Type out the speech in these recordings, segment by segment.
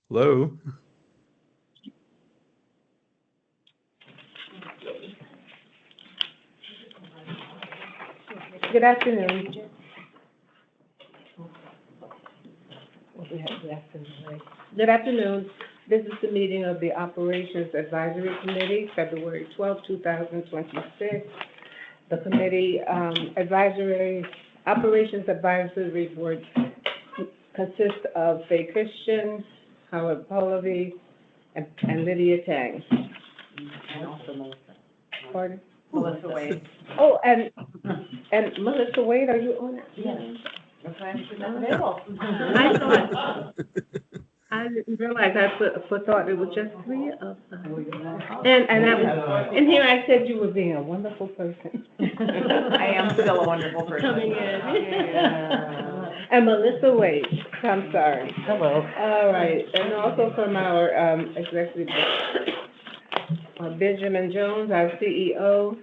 Hello. Good afternoon. Good afternoon. Good afternoon. This is the meeting of the Operations Advisory Committee, February 12, 2026. The committee Operations Advisory Board consists of Faye Christian, Howard Pallavi, and Lydia Tang. And also Melissa. Pardon? Melissa Wade. Oh, and Melissa Wade, are you on it? Yes. That's why she's not available. available. I thought, I didn't realize, thought it was just three of us. And here I said you were being a wonderful person. I am still a wonderful person. Coming in. And Melissa Wade, I'm sorry. Hello. All right, and also from our executive, Benjamin Jones, our CEO,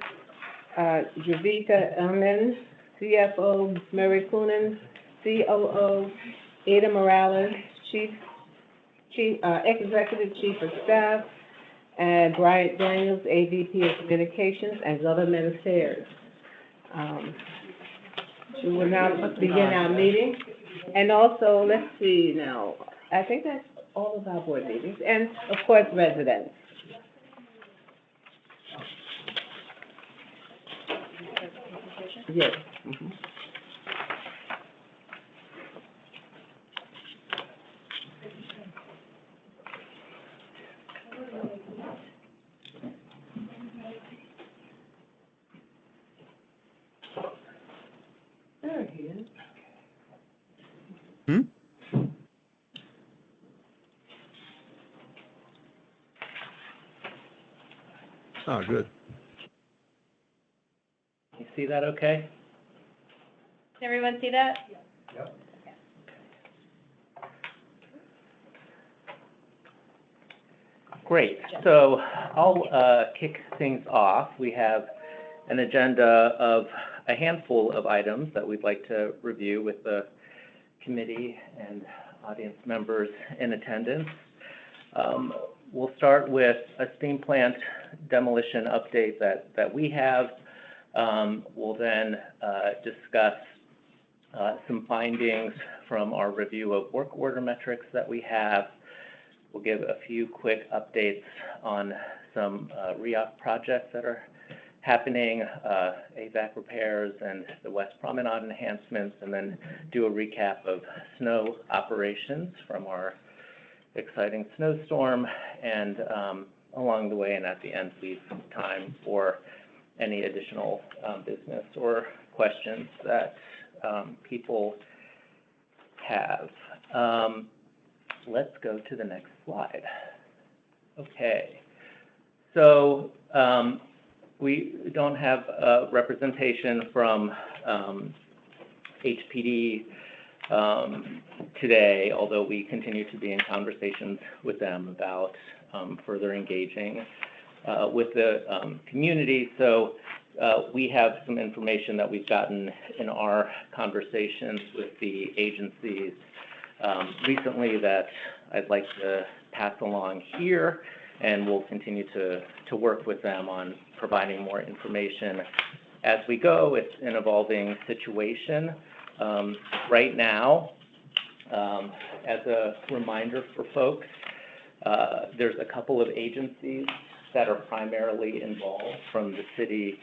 Javika Elman, CFO, Mary Coonan, COO, Ada Morales, Executive Chief of Staff, and Bryant Daniels, AVP of Communications and Government Affairs. We will now begin our meeting. And also, let's see now, I think that's all of our board meetings, and of course, residents. Yes. Mhm. There he is. Hmm? Oh, good. You see that okay? Can everyone see that? Great. So I'll kick things off. We have an agenda of a handful of items that we'd like to review with the committee and audience members in attendance. We'll start with a steam plant demolition update that we have. We'll then discuss some findings from our review of work order metrics that we have. We'll give a few quick updates on some REOP projects that are happening, AVAC repairs and the West Promenade enhancements, and then do a recap of snow operations from our exciting snowstorm. And along the way and at the end, leave time for any additional business or questions that people have. Let's go to the next slide. Okay, so we don't have a representation from HPD today, although we continue to be in conversations with them about further engaging with the community. So we have some information that we've gotten in our conversations with the agencies recently that I'd like to pass along here, and we'll continue to work with them on providing more information as we go. It's an evolving situation. Right now, as a reminder for folks, there's a couple of agencies that are primarily involved from the city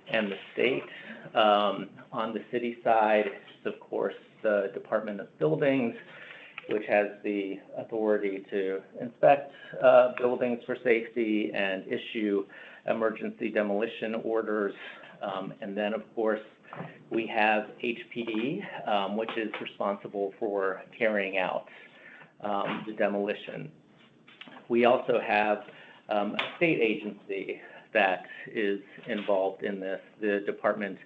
and the state. On the city side, it's of course the Department of Buildings, which has the authority to inspect buildings for safety and issue emergency demolition orders. And then, of course, we have HPD, which is responsible for carrying out the demolition. We also have a state agency that is involved in this, the Department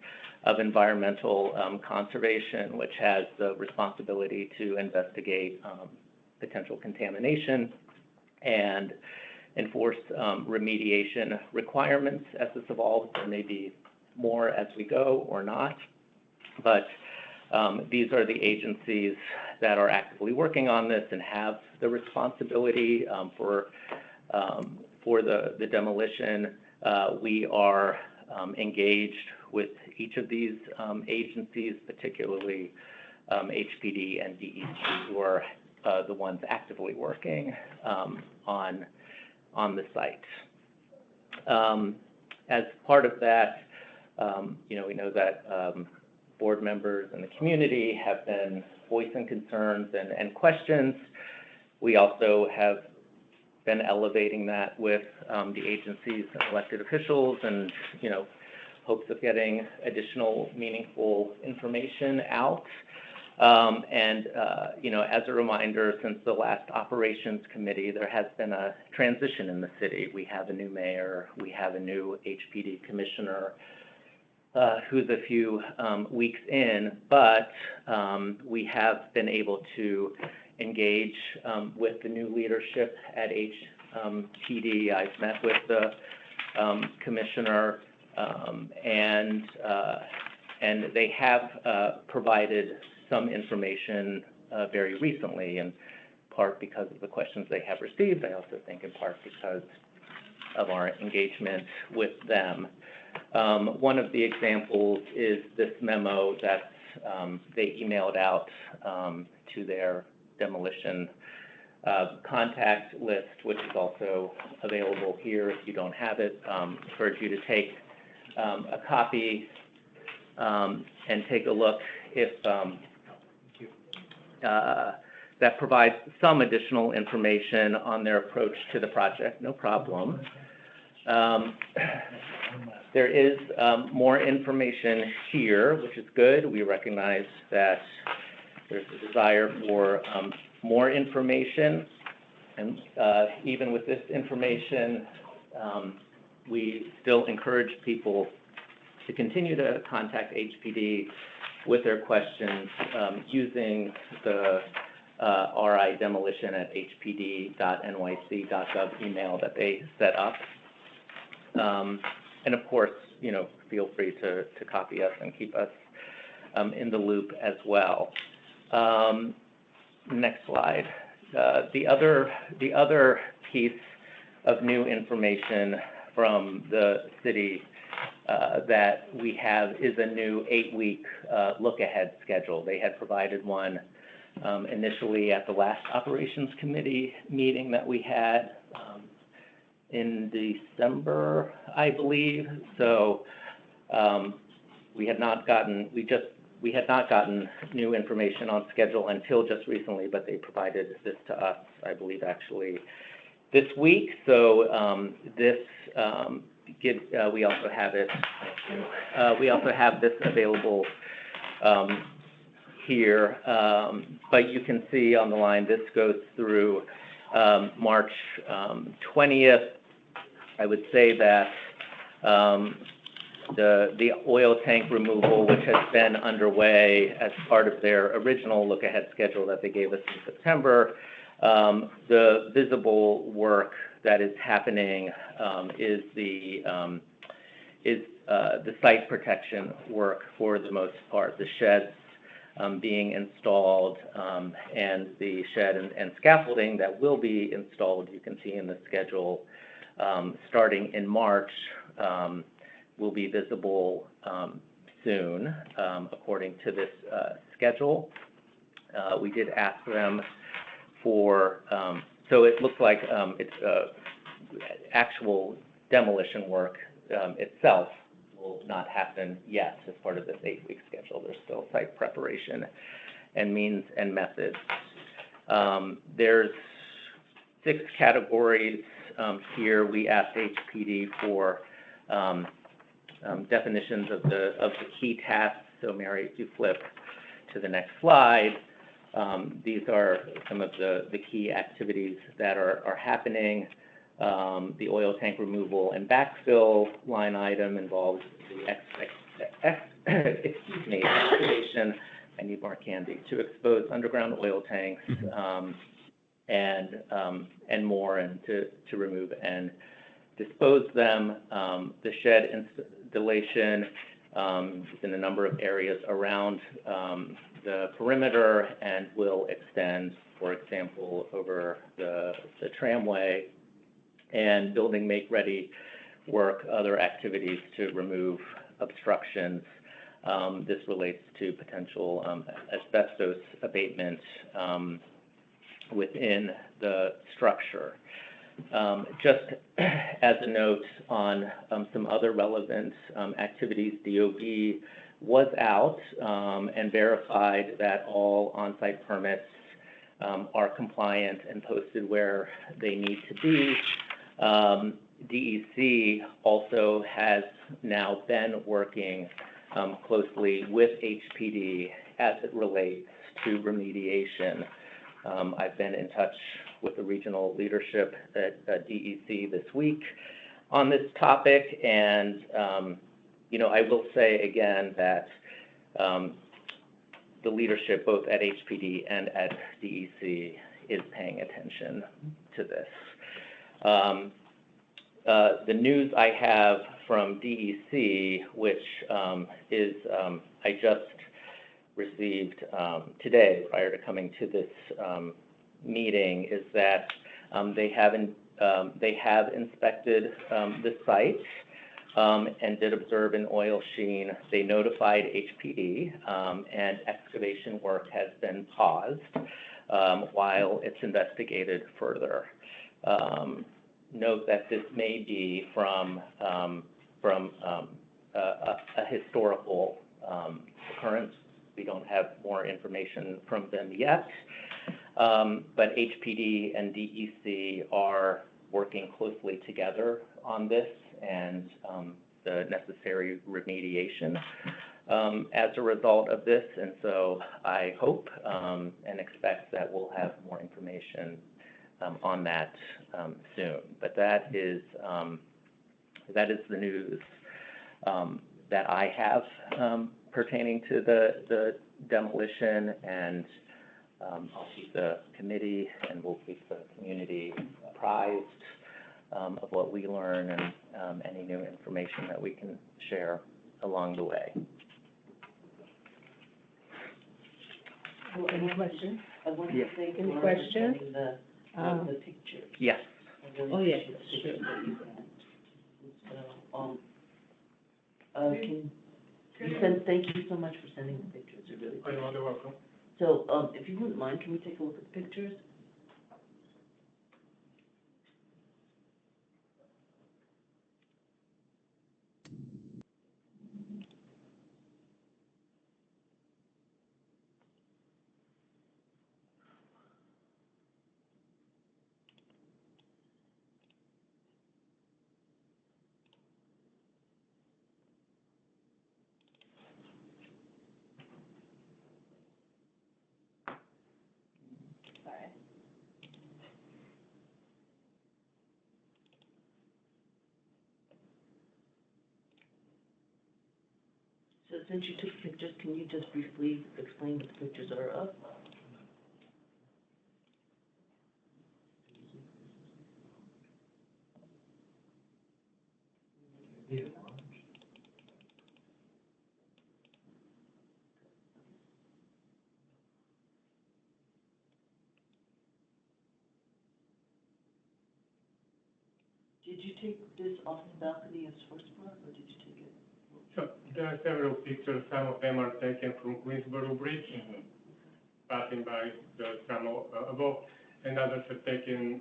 of Environmental Conservation, which has the responsibility to investigate potential contamination and enforce remediation requirements as this evolves. There may be more as we go or not, but These are the agencies that are actively working on this and have the responsibility for the demolition. We are engaged with each of these agencies, particularly HPD and DEC, who are the ones actively working on the site. As part of that, we know that board members and the community have been voicing concerns and questions. We also have been elevating that with the agencies and elected officials and, hopes of getting additional meaningful information out. As a reminder, since the last operations committee, there has been a transition in the city. We have a new mayor, we have a new HPD commissioner, who's a few weeks in, but we have been able to engage with the new leadership at HPD. I've met with the commissioner, and they have provided some information very recently, in part because of the questions they have received. I also think in part because of our engagement with them. One of the examples is this memo that they emailed out to their demolition contact list, which is also available here if you don't have it. Encourage you to take a copy and take a look if that provides some additional information on their approach to the project. No problem. There is more information here, which is good. We recognize that there's a desire for more information, and even with this information, we still encourage people to continue to contact HPD with their questions using the ridemolition@hpd.nyc.gov email that they set up. And of course, feel free to copy us and keep us in the loop as well. Next slide. The other piece of new information from the city that we have is a new 8-week look-ahead schedule. They had provided one initially at the last operations committee meeting that we had in December, I believe. So we had not gotten new information on schedule until just recently, but they provided this to us, I believe, actually this week. So we also have it. We also have this available here, but you can see on the line this goes through March 20th. I would say that the oil tank removal, which has been underway as part of their original look-ahead schedule that they gave us in September, the visible work that is happening is the site protection work for the most part. The sheds being installed and the shed and scaffolding that will be installed, you can see in the schedule, starting in March, will be visible soon, according to this schedule. We did ask them for, so it looks like it's actual demolition work itself will not happen yet as part of this 8-week schedule. There's still site preparation and means and methods. There's 6 categories here. We asked HPD for definitions of the key tasks. So Mary, if you flip to the next slide, these are some of the key activities that are happening. The oil tank removal and backfill line item involves the excavation, I need more candy, to expose underground oil tanks and more, and to remove and dispose them. The shed installation It's in a number of areas around the perimeter and will extend, for example, over the tramway and building make-ready work, other activities to remove obstructions. This relates to potential asbestos abatement within the structure. Just as a note on some other relevant activities, DOB was out and verified that all on-site permits are compliant and posted where they need to be. DEC also has now been working closely with HPD as it relates to remediation. I've been in touch with the regional leadership at DEC this week on this topic, and I will say again that the leadership both at HPD and at DEC is paying attention to this. The news I have from DEC, which is I just received today prior to coming to this meeting, is that they have inspected the site and did observe an oil sheen. They notified HPD, and excavation work has been paused while it's investigated further. Note that this may be from a historical occurrence. We don't have more information from them yet, but HPD and DEC are working closely together on this and the necessary remediation as a result of this. And so I hope and expect that we'll have more information on that soon. But that is the news that I have pertaining to the demolition, and I'll keep the committee and we'll keep the community apprised of what we learn and any new information that we can share along the way. Any questions? I want to Yes. thank Any Laura for questions? sending the pictures. Yes. I really Oh, yes, appreciate the pictures sure. that you sent. Thank you so much for sending the pictures, I really appreciate it. You're welcome. So, if you wouldn't mind, can we take a look at the pictures? Sorry. So since you took pictures, can you just briefly explain what the pictures are of? Did you take this off the balcony of Sportspark, or did you take it? So there are several pictures. Some of them are taken from Queensboro Bridge, passing by the tram above, and others are taken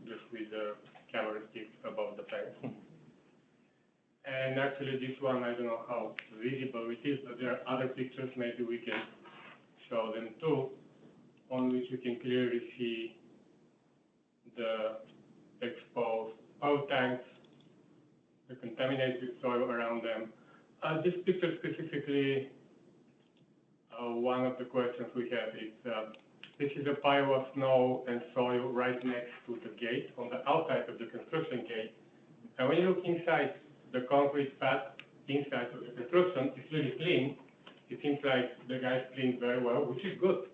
just with the camera stick above the fence. And actually, this one, I don't know how visible it is, but there are other pictures, maybe we can show them too, on which you can clearly see the exposed oil tanks, the contaminated soil around them. This picture specifically, one of the questions we have is, this is a pile of snow and soil right next to the gate, on the outside of the construction gate. And when you look inside, the concrete pad inside of the construction is really clean. It seems like the guys cleaned very well, which is good.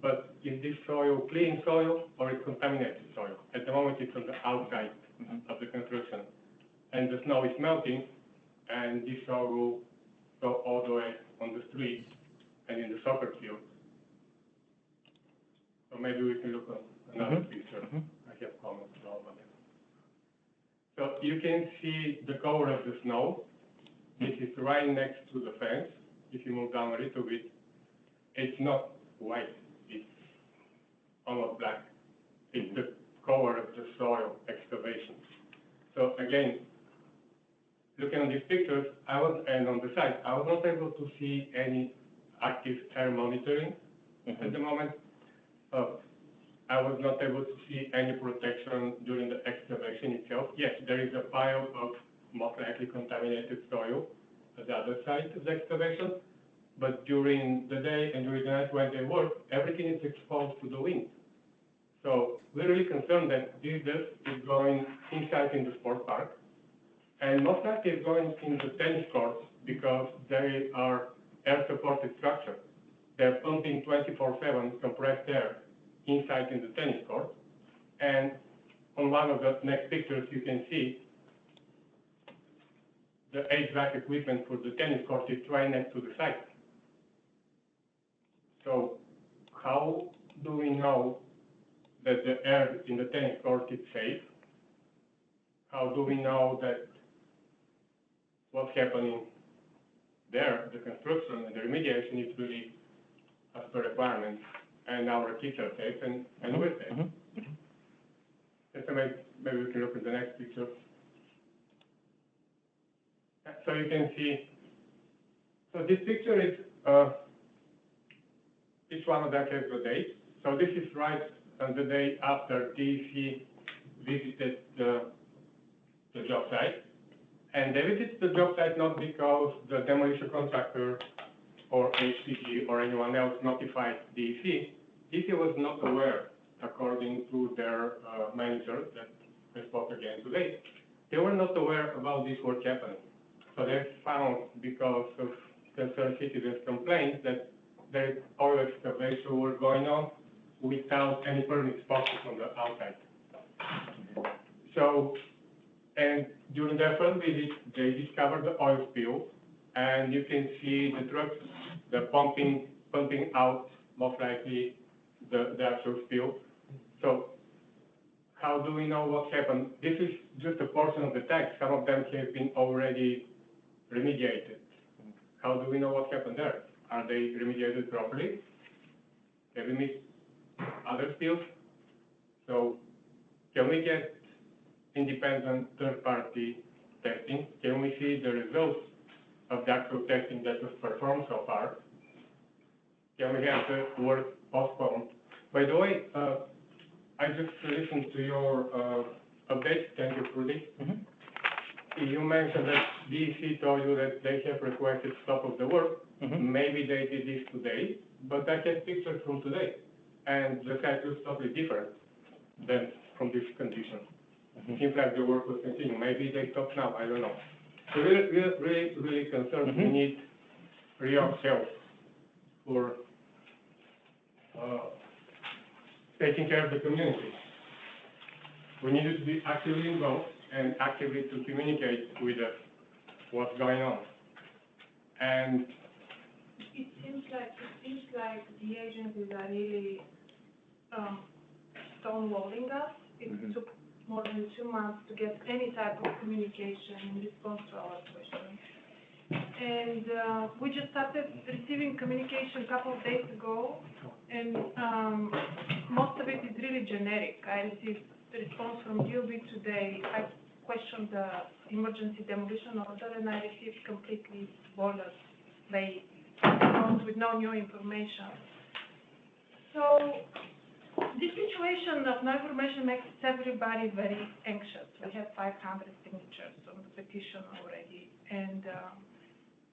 But is this soil clean soil or is contaminated soil? At the moment, it's on the outside of the construction. And the snow is melting, and this soil will go all the way on the street and in the soccer field. So maybe we can look at another picture. I have comments about that. So you can see the color of the snow. This is right next to the fence. If you move down a little bit, it's not white, it's almost black. It's the color of the soil excavation. So again, looking at these pictures, and on the site, I was not able to see any active air monitoring at the moment. I was not able to see any protection during the excavation itself. Yes, there is a pile of most likely contaminated soil at the other side of the excavation, but during the day and during the night when they work, everything is exposed to the wind. So we're really concerned that this dust is going inside in the sport park, and most likely it's going in the tennis courts because they are air-supported structure. They're pumping 24/7 compressed air inside in the tennis court. And on one of the next pictures, you can see the HVAC equipment for the tennis court is right next to the site. So how do we know that the air in the tennis court is safe? How do we know that what's happening there, the construction and the remediation is really as per requirements, and our kids are safe and we're safe? So maybe we can look at the next picture. So you can see, so this picture is each one of them has the date. So this is right on the day after DEC visited the job site. And they visited the job site not because the demolition contractor or HCG or anyone else notified DEC. DEC was not aware, according to their manager that I spoke again today. They were not aware about this work happening. So they found, because of concerned citizens' complaints, that there is oil excavation work going on without any permits posted on the outside. So, and during their first visit, they discovered the oil spill, and you can see the trucks, the pumping out, most likely, the actual spill. So how do we know what happened? This is just a portion of the tank. Some of them have been already remediated. How do we know what happened there? Are they remediated properly? Have we missed other spills? So can we get independent third-party testing? Can we see the results of the actual testing that was performed so far? Can we have the work postponed? By the way, I just listened to your update. Thank you for this. You mentioned that DEC told you that they have requested stop of the work. Maybe they did this today, but I have pictures from today, and the site looks totally different than from this condition. It seems like the work was continuing. Maybe they stopped now. I don't know. So we're really concerned. We need real help for taking care of the community. We need to be actively involved and actively to communicate with us what's going on. And it seems like the agencies are really stonewalling us. It took more than 2 months to get any type of communication in response to our questions. And we just started receiving communication a couple of days ago, and most of it is really generic. I received the response from DOB today. I questioned the emergency demolition order, and I received completely boilerplate response with no new information. So this situation of no information makes everybody very anxious. We have 500 signatures on the petition already, and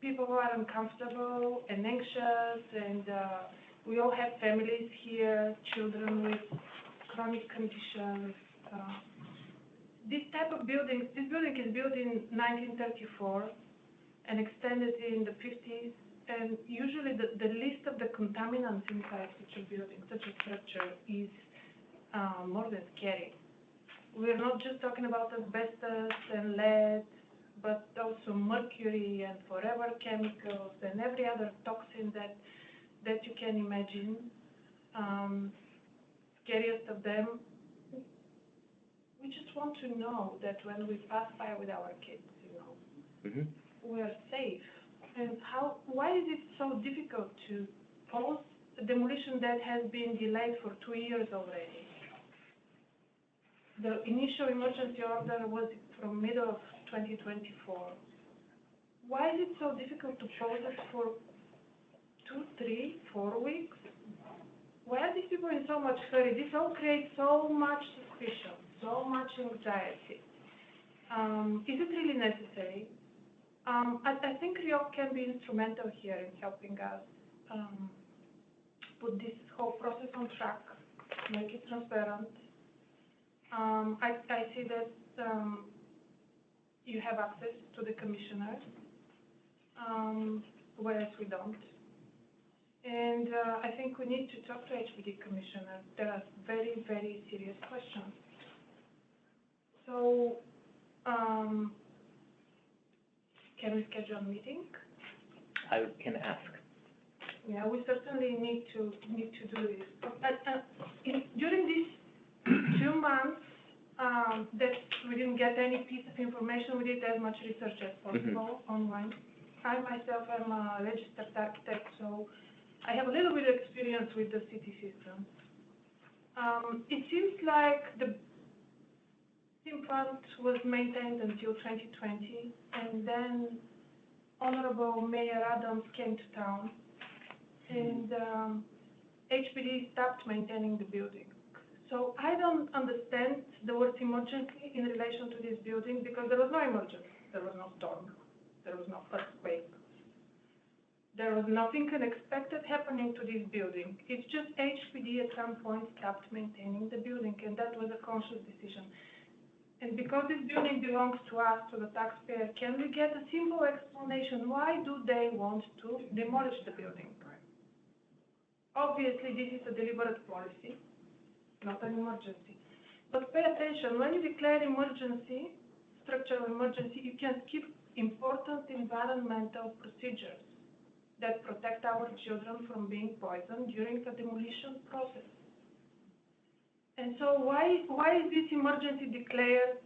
people are uncomfortable and anxious, and we all have families here, children with chronic conditions. This type of building, this building is built in 1934 and extended in the 50s, and usually the list of the contaminants inside such a building, such a structure, is more than scary. We're not just talking about asbestos and lead but also mercury and forever chemicals and every other toxin that you can imagine. Scariest of them, we just want to know that when we pass by with our kids, we are safe. And why is it so difficult to pause a demolition that has been delayed for 2 years already? The initial emergency order was from middle of 2024. Why is it so difficult to pause it for 2, 3, 4 weeks? Why are these people in so much hurry? This all creates so much suspicion, so much anxiety. Is it really necessary? I think RIOC can be instrumental here in helping us put this whole process on track, make it transparent. I see that you have access to the commissioner, whereas we don't. And I think we need to talk to HPD commissioner. There are very, very serious questions. So, can we schedule a meeting? I can ask. Yeah, we certainly need to do this. During these 2 months that we didn't get any piece of information, we did as much research as possible online. I myself am a registered architect, so I have a little bit of experience with the city system. It seems like the steam plant was maintained until 2020, and then Honorable Mayor Adams came to town, and HPD stopped maintaining the building. So I don't understand the word emergency in relation to this building, because there was no emergency. There was no storm. There was no earthquake. There was nothing unexpected happening to this building. It's just HPD at some point stopped maintaining the building, and that was a conscious decision. And because this building belongs to us, to the taxpayer, can we get a simple explanation? Why do they want to demolish the building? Obviously, this is a deliberate policy, not an emergency. But pay attention, when you declare emergency, structural emergency, you can skip important environmental procedures that protect our children from being poisoned during the demolition process. And so why is this emergency declared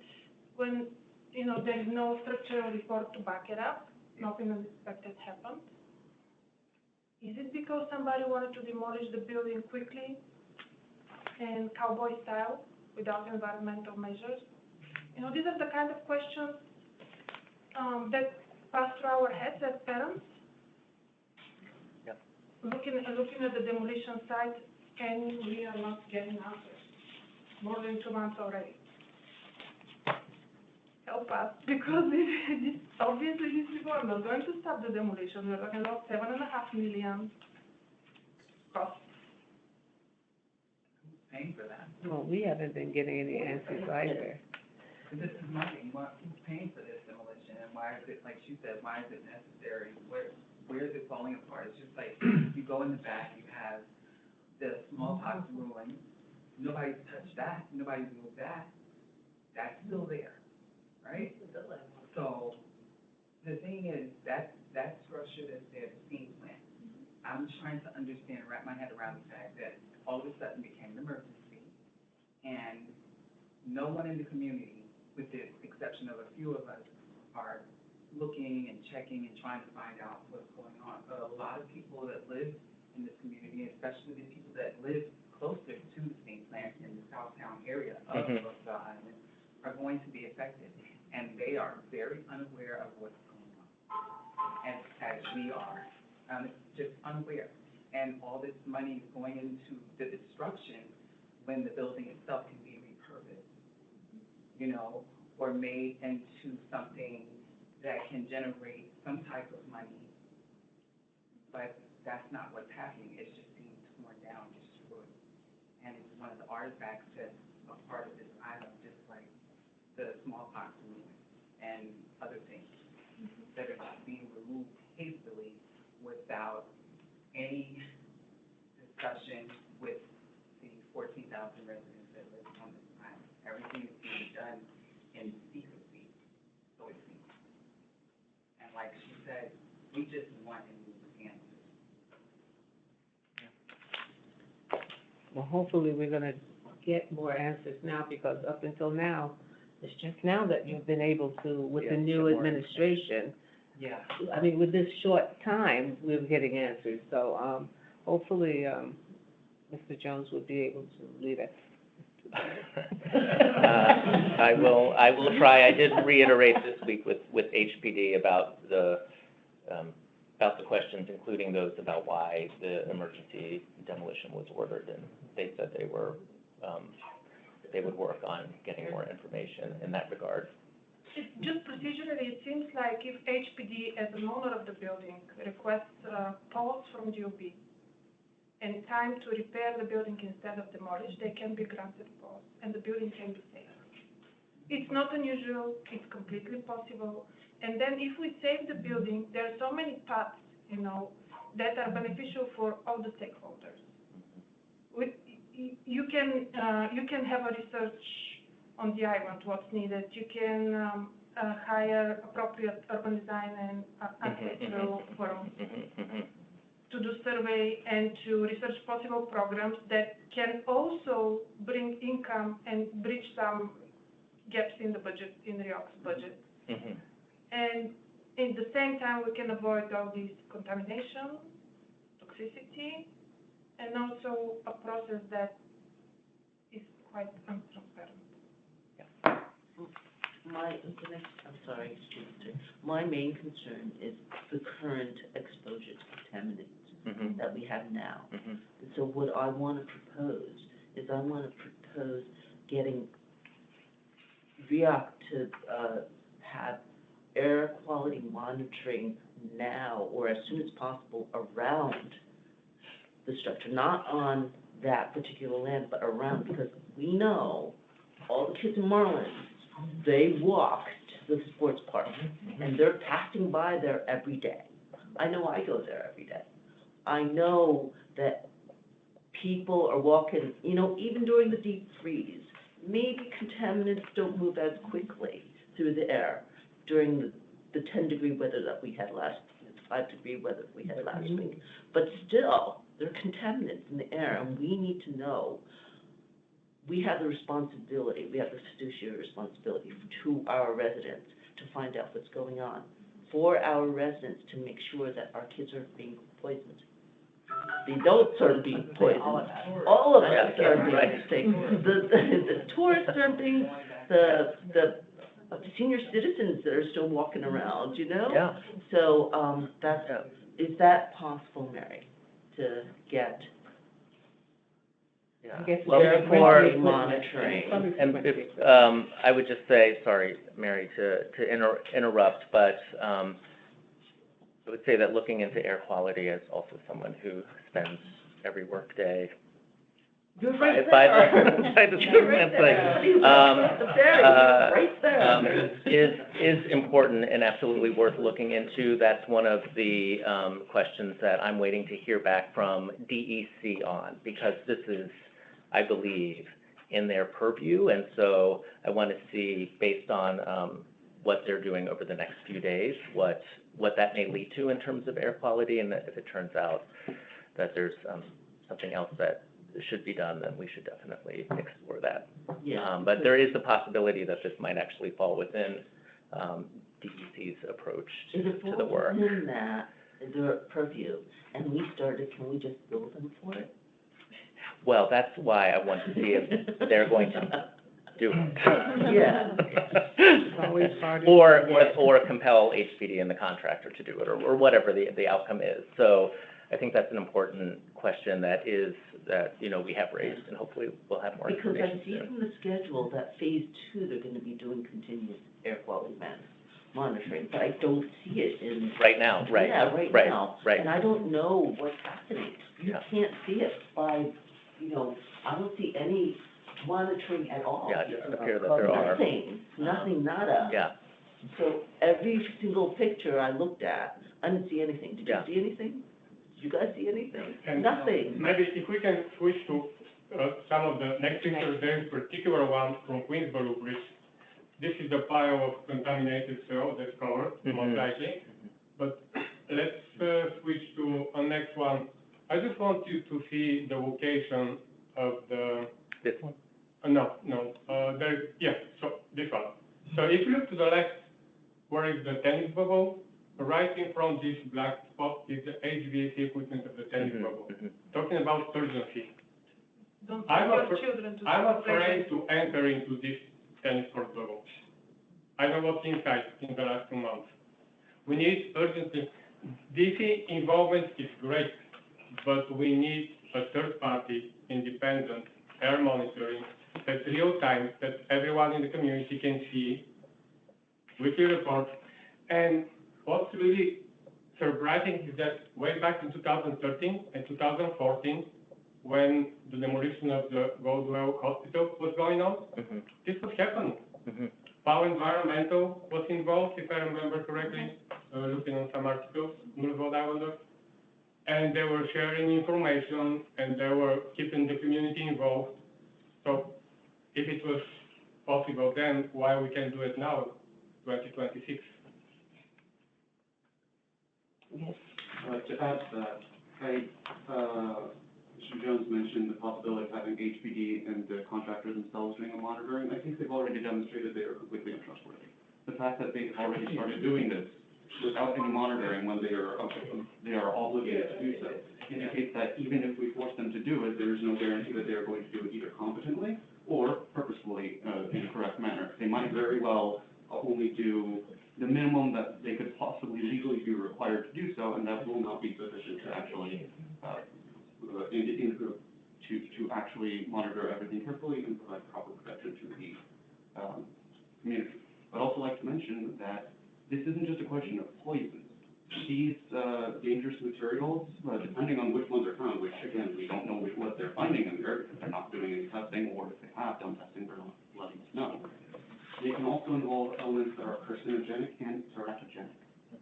when, there is no structural report to back it up? Nothing unexpected happened. Is it because somebody wanted to demolish the building quickly and cowboy style without environmental measures? These are the kind of questions that pass through our heads as parents. Yep. Looking at the demolition site, and we are not getting answers. More than 2 months already. Help us, because obviously these people are not going to stop the demolition. We're talking about $7.5 million cost. Who's paying for that? Well, we haven't been getting any answers either. This is money. Who's paying for this demolition? And why is it, like she said, why is it necessary? Where is it falling apart? It's just like, you go in the back, you have the smallpox ruin. Nobody's touched that. Nobody's moved that. That's still there, right? So the thing is, that structure that's there, the steam plant, I'm trying to understand, wrap my head around the fact that all of a sudden became an emergency, and no one in the community, with the exception of a few of us, are looking and checking and trying to find out what's going on. But a lot of people that live in this community, especially the people that live closer to the steam plant in the Southtown area of the island, are going to be affected. And they are very unaware of what's going on, as we are, just unaware. And all this money is going into the destruction when the building itself can be repurposed, or made into something that can generate some type of money. But that's not what's happening. It's just being torn down, destroyed. And it's one of the artifacts that's a part of this island, just like the smallpox ruin and other things that are just being removed hastily without any discussion with the 14,000 residents that live on this island. Everything is being done in secrecy, so it seems. like she said, we just want immediate answers. Well, hopefully, we're gonna get more answers now, because up until now, it's just now that you've been able to, with the Yeah, new get more administration, Yeah. I mean, with this short time, we're getting answers, so, hopefully, Mr. Jones will be able to lead us. I will try. I did reiterate this week with HPD about the questions, including those about why the emergency demolition was ordered, and they said they would work on getting more information in that regard. Just procedurally, it seems like if HPD, as an owner of the building, requests a pause from DOB and time to repair the building instead of demolish, they can be granted pause, and the building can be saved. It's not unusual, it's completely possible, and then if we save the building, there are so many paths, that are beneficial for all the stakeholders. You can have a research on the island, what's needed. You can hire appropriate urban design and architectural firms to do survey and to research possible programs that can also bring income and bridge some gaps in the budget, in RIOC's budget. And at the same time, we can avoid all this contamination, toxicity, and also a process that is quite untransparent. I'm sorry, my main concern is the current exposure to contaminants that we have now. And so what I want to propose is getting RIOC to have air quality monitoring now or as soon as possible around the structure, not on that particular land, but around, because we know all the kids in Marlin, they walk to the sports park, and they're passing by there every day. I know I go there every day. I know that people are walking, even during the deep freeze, maybe contaminants don't move as quickly through the air during the 10-degree weather that we had last, 5-degree weather we had last week. But still, there are contaminants in the air, and we need to know. We have the responsibility, we have the fiduciary responsibility to our residents to find out what's going on, for our residents to make sure that our kids aren't being poisoned. The adults are being poisoned. All of us are being sick. The tourists are being, the senior citizens that are still walking around, Yeah. So, is that possible, Mary, to get I guess Well, it's before- frequency monitoring. Probably And frequency. if, I would just say, sorry, Mary, to interrupt, but I would say that looking into air quality as also someone who spends every workday You're right by there. by the You're right there. Right there. is important and absolutely worth looking into. That's one of the questions that I'm waiting to hear back from DEC on, because this is, I believe, in their purview, and so I want to see, based on what they're doing over the next few days, what that may lead to in terms of air quality, and that if it turns out that there's something else that should be done, then we should definitely explore that. Yeah. But there is the possibility that this might actually fall within DEC's approach If it to the falls work. within that, their purview, and we started, can we just bill them for it? Well, that's why I want to see if they're going to do it. Yeah. Always hard. Or compel HPD and the contractor to do it, or whatever the outcome is. So I think that's an important question that we have raised, and hopefully we'll have more Because information I see soon. from the schedule that phase 2, they're gonna be doing continuous air quality monitoring, but I don't see it in. Right now, right. Yeah, right right, now. Right. And I don't know what's happening. You Yeah. can't see it by, I don't see any monitoring at all. Yeah, it doesn't appear that there are. Nothing, nada. Yeah. So every single picture I looked at, I didn't see anything. Did you Yeah. see anything? Did you guys see anything? And Nothing. maybe if we can switch to some of the next pictures, there is particular one from Queensboro Bridge. This is the pile of contaminated soil that's covered, most likely. But let's switch to our next one. I just want you to see the location of the, This one? so this one. So if you look to the left, where is the tennis bubble? Right in front of this black spot is the HVAC equipment of the tennis bubble. Talking about urgency. Don't I'm send your afraid- children to. I'm school afraid to enter into this tennis court bubble. I know what's inside in the last 2 months. We need urgently, DC involvement is great, but we need a third party, independent, air monitoring, that's real time, that everyone in the community can see, weekly reports. And what's really surprising is that way back in 2013 and 2014, when the demolition of the Goldwell Hospital was going on, this was happening. Power Environmental was involved, if I remember correctly, looking on some articles, Mulvold Islander, and they were sharing information and they were keeping the community involved. So if it was possible then, why we can do it now, 2026? To add to that, Mr. Jones mentioned the possibility of having HPD and the contractor themselves doing the monitoring. I think they've already demonstrated they are completely untrustworthy. The fact that they've already started doing this without any monitoring when they are obligated to do so indicates that even if we force them to do it, there is no guarantee that they are going to do it either competently or purposefully in a correct manner. They might very well only do the minimum that they could possibly legally be required to do so, and that will not be sufficient to actually to actually monitor everything carefully and provide proper protection to the community. I'd also like to mention that this isn't just a question of poisons. These dangerous materials, depending on which ones are found, which again, we don't know what they're finding in there because they're not doing any testing, or if they have done testing, they're not letting us know. They can also involve elements that are carcinogenic and teratogenic.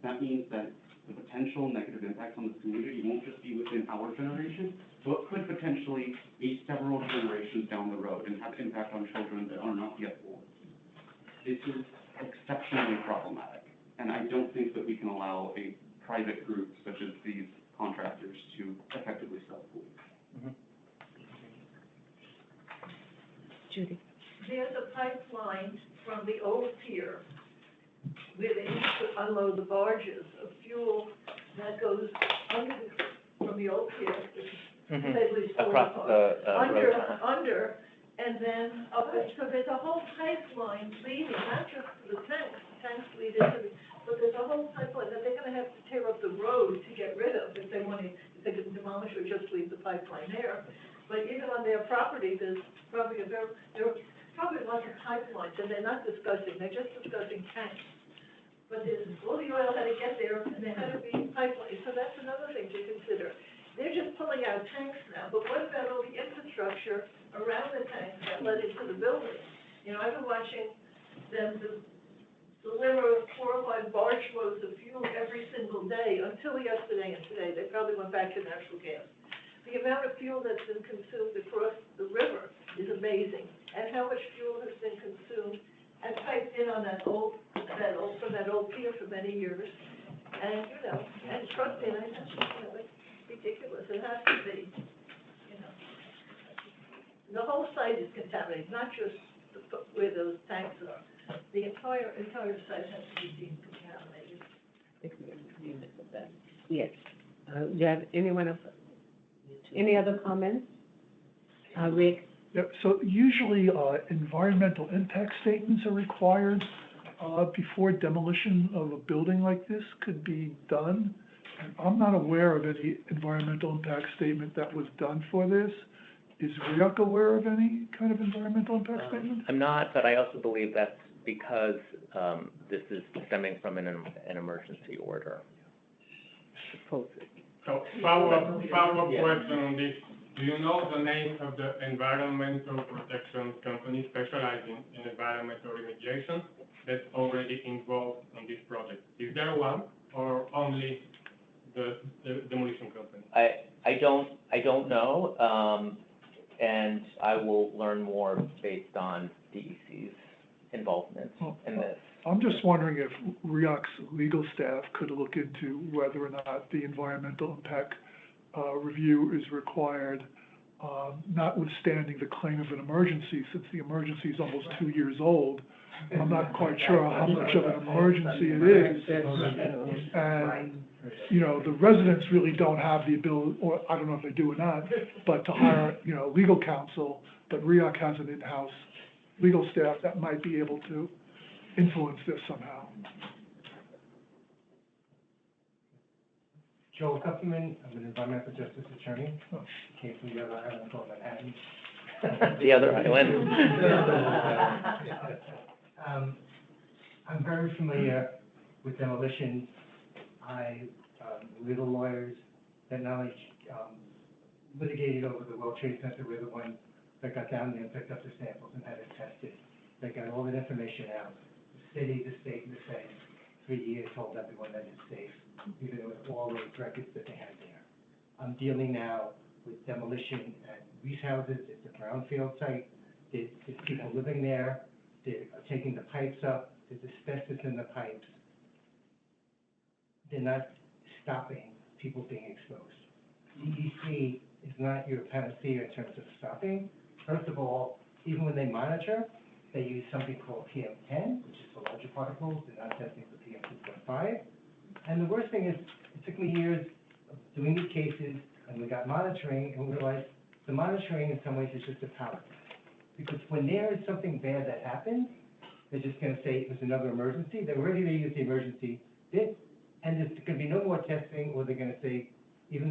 That means that the potential negative impact on the community won't just be within our generation, but could potentially be several generations down the road and have impact on children that are not yet born. This is exceptionally problematic, and I don't think that we can allow a private group such as these contractors to effectively self-police. Judy? There's a pipeline from the old pier where they used to unload the barges of fuel that goes under, from the old pier, which is basically still Across the road. under, and then up, so there's a whole pipeline leading, not just the tanks lead into the, but there's a whole pipeline that they're gonna have to tear up the road to get rid of if they want to, if they can demolish or just leave the pipeline there. But even on their property, there's probably there are probably lots of pipelines, and they're not discussing, they're just discussing tanks. But there's, all the oil had to get there, and there had to be pipelines, so that's another thing to consider. They're just pulling out tanks now, but what about all the infrastructure around the tanks that led into the building? You know, I've been watching them deliver 4 or 5 barge loads of fuel every single day, until yesterday and today. They probably went back to natural gas. The amount of fuel that's been consumed across the river is amazing, and how much fuel has been consumed and piped in on that old pier for many years. And, you know, and trucked in, and it's, you know, it's ridiculous. It has to be, you know. The whole site is contaminated, not just where those tanks are. The entire site has to be deemed contaminated. Yes. Do you have anyone else? Any other comments? Rick? Yeah, so usually, environmental impact statements are required, before demolition of a building like this could be done. And I'm not aware of any environmental impact statement that was done for this. Is RIAC aware of any kind of environmental impact statement? I'm not, but I also believe that's because this is stemming from an emergency order. Supposedly. So follow-up question on this. Do you know the name of the environmental protection company specializing in environmental remediation that's already involved in this project? Is there one or only the demolition company? I don't know, and I will learn more based on DEC's involvement in this. I'm just wondering if REAC's legal staff could look into whether or not the environmental impact review is required, notwithstanding the claim of an emergency, since the emergency is almost 2 years old. I'm not quite sure how much of an emergency it is. And, you know, the residents really don't have the ability, or I don't know if they do or not, but to hire, you know, legal counsel, but REAC has an in-house legal staff that might be able to influence this somehow. Joel Kupferman, I'm an environmental justice attorney, came from the other island called Manhattan. The other island. I'm very familiar with demolition. We're the lawyers that not only litigated over the World Trade Center, we're the ones that got down there and picked up the samples and had it tested. They got all that information out. The city, the state, and the state, 3 years told everyone that it's safe, even with all those records that they had there. I'm dealing now with demolition at Reese houses. It's a brownfield site. There's people living there. They're taking the pipes up. There's asbestos in the pipes. They're not stopping people being exposed. DEC is not your panacea in terms of stopping. First of all, even when they monitor, they use something called PM10, which is for larger particles. They're not testing for PM2.5. And the worst thing is, it took me years of doing these cases, and we got monitoring, and we realized the monitoring in some ways is just a power. Because when there is something bad that happens, they're just going to say it was another emergency. They're ready to use the emergency bit, and there's going to be no more testing, or they're going to say, even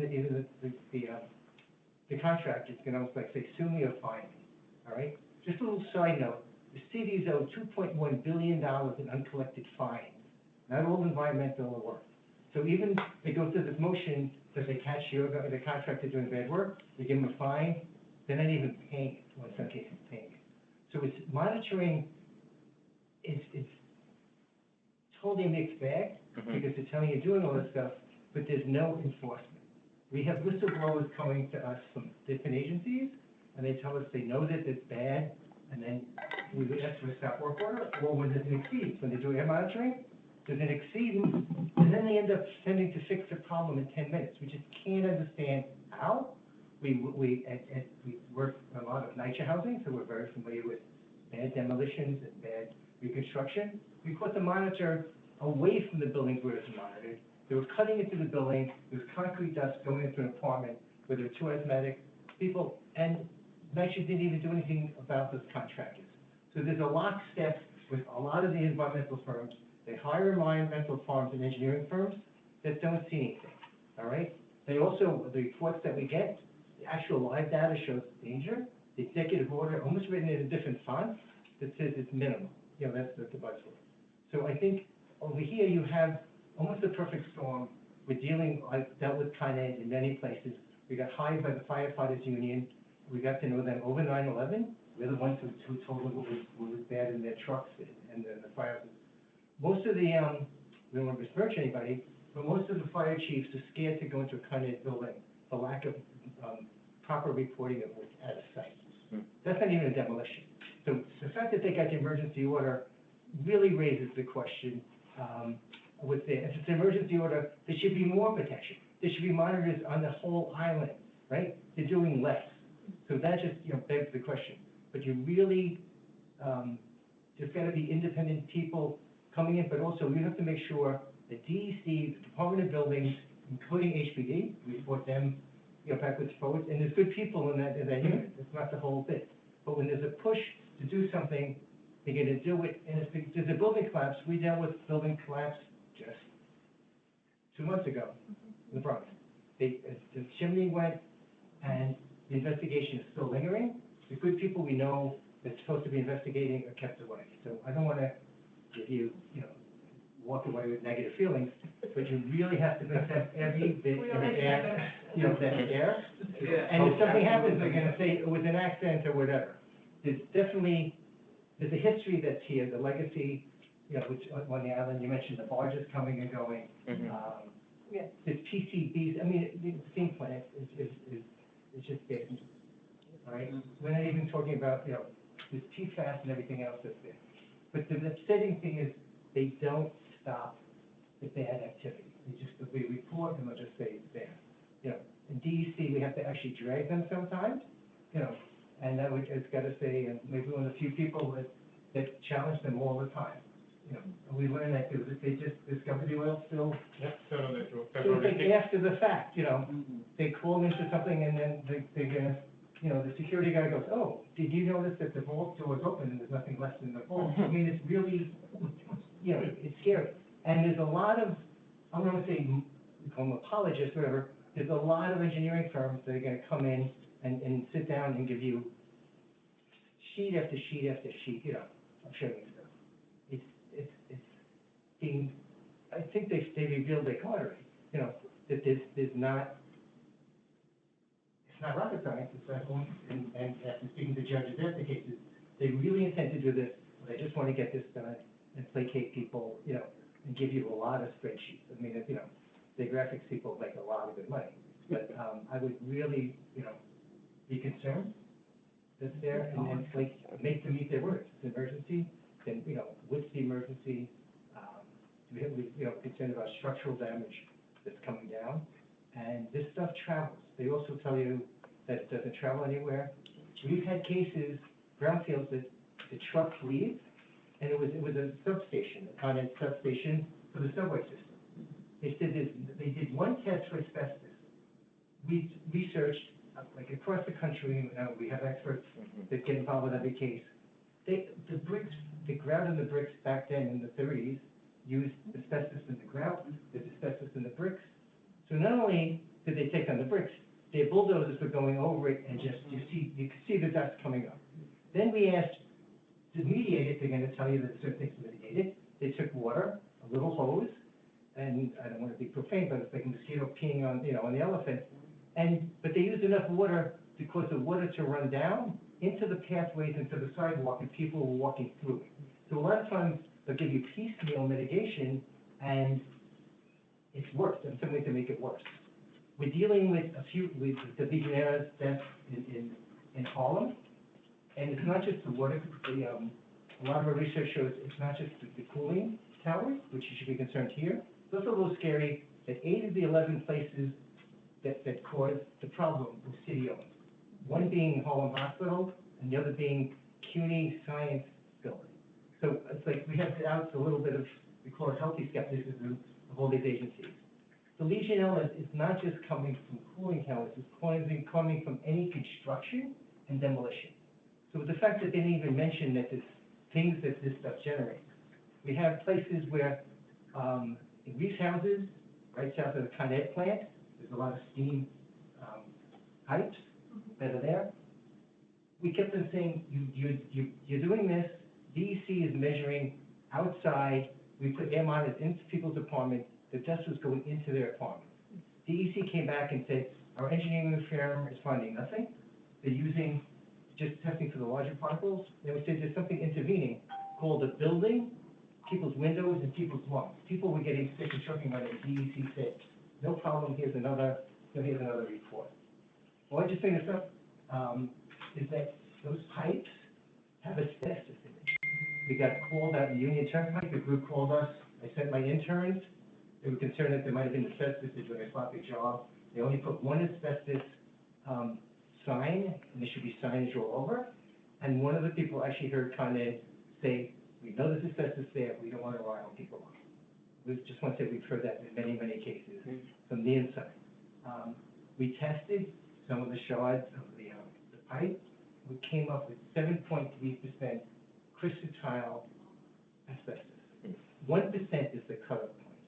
the contractor is going to almost like say, sue me or fine me, all right? Just a little side note, the cities owe $2.1 billion in uncollected fines, not all environmental work. So even they go through this motion that they catch the contractor doing bad work, they give them a fine, they're not even paying it, or in some cases paying it. So it's monitoring is totally mixed bag, because they're telling you doing all this stuff, but there's no enforcement. We have whistleblowers coming to us from different agencies, and they tell us they know that it's bad, and then we ask for a stop work order, or when there's an exceed, when they're doing air monitoring, there's an exceedance, and then they end up sending to fix the problem in 10 minutes. We just can't understand how. We work a lot of NYCHA housing, so we're very familiar with bad demolitions and bad reconstruction. We put the monitor away from the buildings where it's monitored. They were cutting into the building, there was concrete dust going into an apartment where there were 2 asthmatic people, and NYCHA didn't even do anything about those contractors. So there's a lockstep with a lot of the environmental firms. They hire environmental firms and engineering firms that don't see anything, all right? They also, the reports that we get, the actual live data shows danger. The executive order, almost written in a different font, that says it's minimal. You know, that's the buzzword. So I think over here you have almost a perfect storm. We're dealing, I've dealt with Con Ed in many places. We got hired by the firefighters union. We got to know them over 9/11. We're the ones who told them what was bad in their trucks and the fire. Most of the, we don't want to besmirch anybody, but most of the fire chiefs are scared to go into a Con Ed building for lack of proper reporting of what's at a site. That's not even a demolition. So the fact that they got the emergency order really raises the question, if it's an emergency order, there should be more protection. There should be monitors on the whole island, right? They're doing less. So that just, begs the question. But you really, there's gotta be independent people coming in, but also we have to make sure that DEC, the Department of Buildings, including HPD, we support them, backwards, forwards, and there's good people in that unit. It's not the whole bit. But when there's a push to do something, they're gonna do it, and if there's a building collapse, we dealt with building collapse just 2 months ago in the Bronx. The chimney went, and the investigation is still lingering. The good people we know that's supposed to be investigating are kept away. So I don't wanna give you, walk away with negative feelings, but you really have to protect every bit of air, that air. And if something happens, they're gonna say it was an accident or whatever. There's a history that's here, the legacy, which on the island, you mentioned the barges coming and going. There's PCBs, I mean, the steam plant is just big, all right? We're not even talking about, there's PFAS and everything else that's there. But the upsetting thing is, they don't stop the bad activity. They just, we report and they'll just say it's there. You know, in DEC, we have to actually drag them sometimes, you know, and that would, it's gotta say, and maybe one of the few people that challenge them all the time. You know, and we learned that too, that they just discover the oil spill. So that you So it's like after the fact, you know, they call into something and then they're gonna, you know, the security guy goes, oh, did you notice that the vault door is open and there's nothing left in the vault? I mean, it's really, you know, it's scary. And there's a lot of, I don't wanna say, we call them apologists, whatever, there's a lot of engineering firms that are gonna come in and sit down and give you sheet after sheet after sheet, you know, of showing you stuff. It's being, I think they revealed their card, you know, that there's not, it's not rocket science, it's not going, and after speaking to judges after cases, they really intend to do this, but they just wanna get this done and placate people, you know, and give you a lot of spreadsheets. I mean, you know, the graphics people make a lot of good money, but, I would really, you know, be concerned that's there, and then, like, make them meet their words. It's an emergency, then, you know, what's the emergency? We, you know, concerned about structural damage that's coming down, and this stuff travels. They also tell you that it doesn't travel anywhere. We've had cases, brownfields, that the truck leaves, and it was a substation, a Con Ed substation for the subway system. They said they did one test for asbestos. We researched, like across the country, we have experts that get involved with every case. The bricks, the ground in the bricks back then in the 30s used asbestos in the ground, there's asbestos in the bricks. So not only did they take down the bricks, their bulldozers were going over it and just, you could see the dust coming up. Then we asked to mediate it, they're gonna tell you that certain things mitigated. They took water, a little hose, and I don't wanna be profane, but it's like a mosquito peeing on, you know, on the elephant. But they used enough water to cause the water to run down into the pathways, into the sidewalk, and people were walking through it. So a lot of times, they'll give you piecemeal mitigation, and it's worse, and some way to make it worse. We're dealing with with the Legionnaires' death in Harlem, and it's not just the water, a lot of our research shows it's not just the cooling towers, which you should be concerned here. It's also a little scary that 8 of the 11 places that caused the problem were city-owned. One being Harlem Hospital, and the other being CUNY Science Building. So it's like we have out a little bit of, we call it healthy skepticism of all these agencies. The Legionella is not just coming from cooling towers, it's coming from any construction and demolition. So the fact that they didn't even mention that there's things that this stuff generates. We have places where, in Reese houses, right south of the Con Ed plant, there's a lot of steam pipes that are there. We kept on saying, you're doing this, DEC is measuring outside, we put air monitors into people's apartments, the dust was going into their apartments. DEC came back and said, our engineering firm is finding nothing. They're using, just testing for the larger particles. Then we said there's something intervening called the building, people's windows, and people's lungs. People were getting sick and choking on it. DEC said, no problem, here's another report. Why did you bring this up? Is that those pipes have asbestos in it. We got called out in Union Turnpike, the group called us, I sent my interns, they were concerned that there might have been asbestos, they're doing a sloppy job. They only put one asbestos sign, and there should be signage all over. And one of the people actually heard Con Ed say, we know there's asbestos there, we don't want to rile people up. We just want to say we've heard that in many, many cases from the inside. We tested some of the shards of the pipe. We came up with 7.3% chrysotile asbestos. 1% is the cutoff point.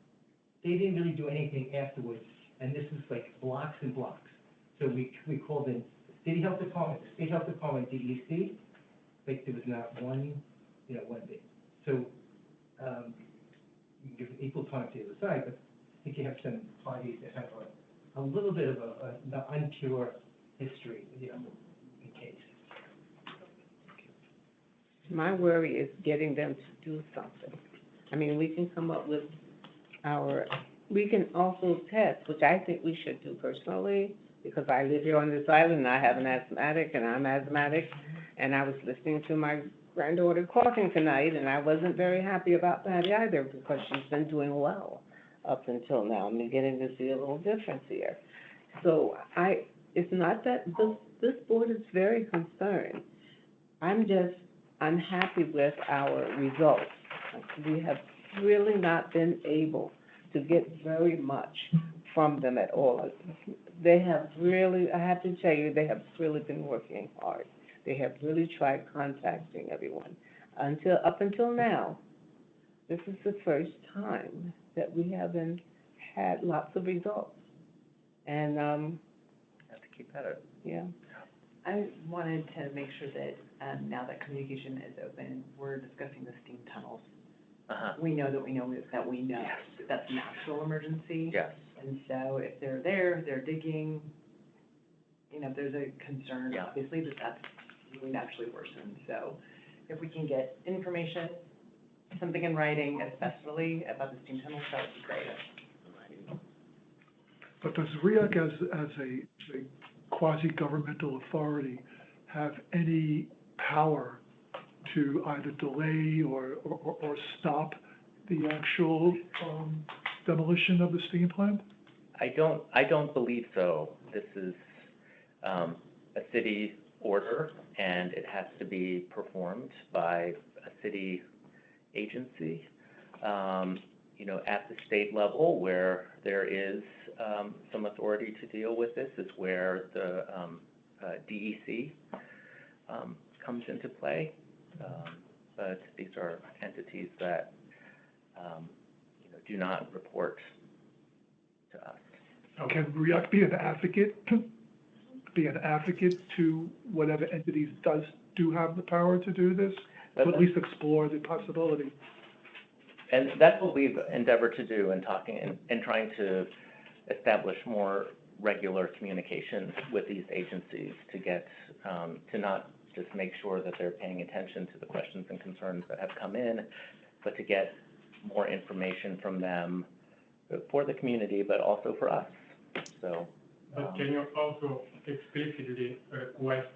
They didn't really do anything afterwards, and this is like blocks and blocks. So we called in the City Health Department, the State Health Department, DEC, like there was not one bit. So, you can give equal time to the other side, but I think you have some parties that have a little bit of an unpure history, in case. My worry is getting them to do something. I mean, we can come up with we can also test, which I think we should do personally, because I live here on this island and I have an asthmatic and I'm asthmatic, and I was listening to my granddaughter talking tonight, and I wasn't very happy about that either, because she's been doing well up until now. I'm beginning to see a little difference here. So it's not that, this board is very concerned. I'm just unhappy with our results. We have really not been able to get very much from them at all. They have really, I have to tell you, they have really been working hard. They have really tried contacting everyone. Up until now, this is the first time that we haven't had lots of results. And, Have to keep at it. yeah. I wanted to make sure that, now that communication is open, we're discussing the steam tunnels. Uh-huh. We know that we know that we know that that's an actual emergency. Yes. And so if they're there, they're digging, you know, if there's a concern, Yeah. obviously, that's going to actually worsen. So if we can get information, something in writing, especially about the steam tunnels, that would be great. But does REAC as a quasi-governmental authority have any power to either delay or stop the actual demolition of the steam plant? I don't believe so. This is a city order, and it has to be performed by a city agency. You know, at the state level, where there is some authority to deal with this, is where the DEC comes into play. But these are entities that you know, do not report to us. Can REAC be an advocate to whatever entities do have the power to do this? To at least explore the possibility? And that's what we've endeavored to do in talking and trying to establish more regular communication with these agencies to get, to not just make sure that they're paying attention to the questions and concerns that have come in, but to get more information from them for the community, but also for us. So. But can you also explicitly request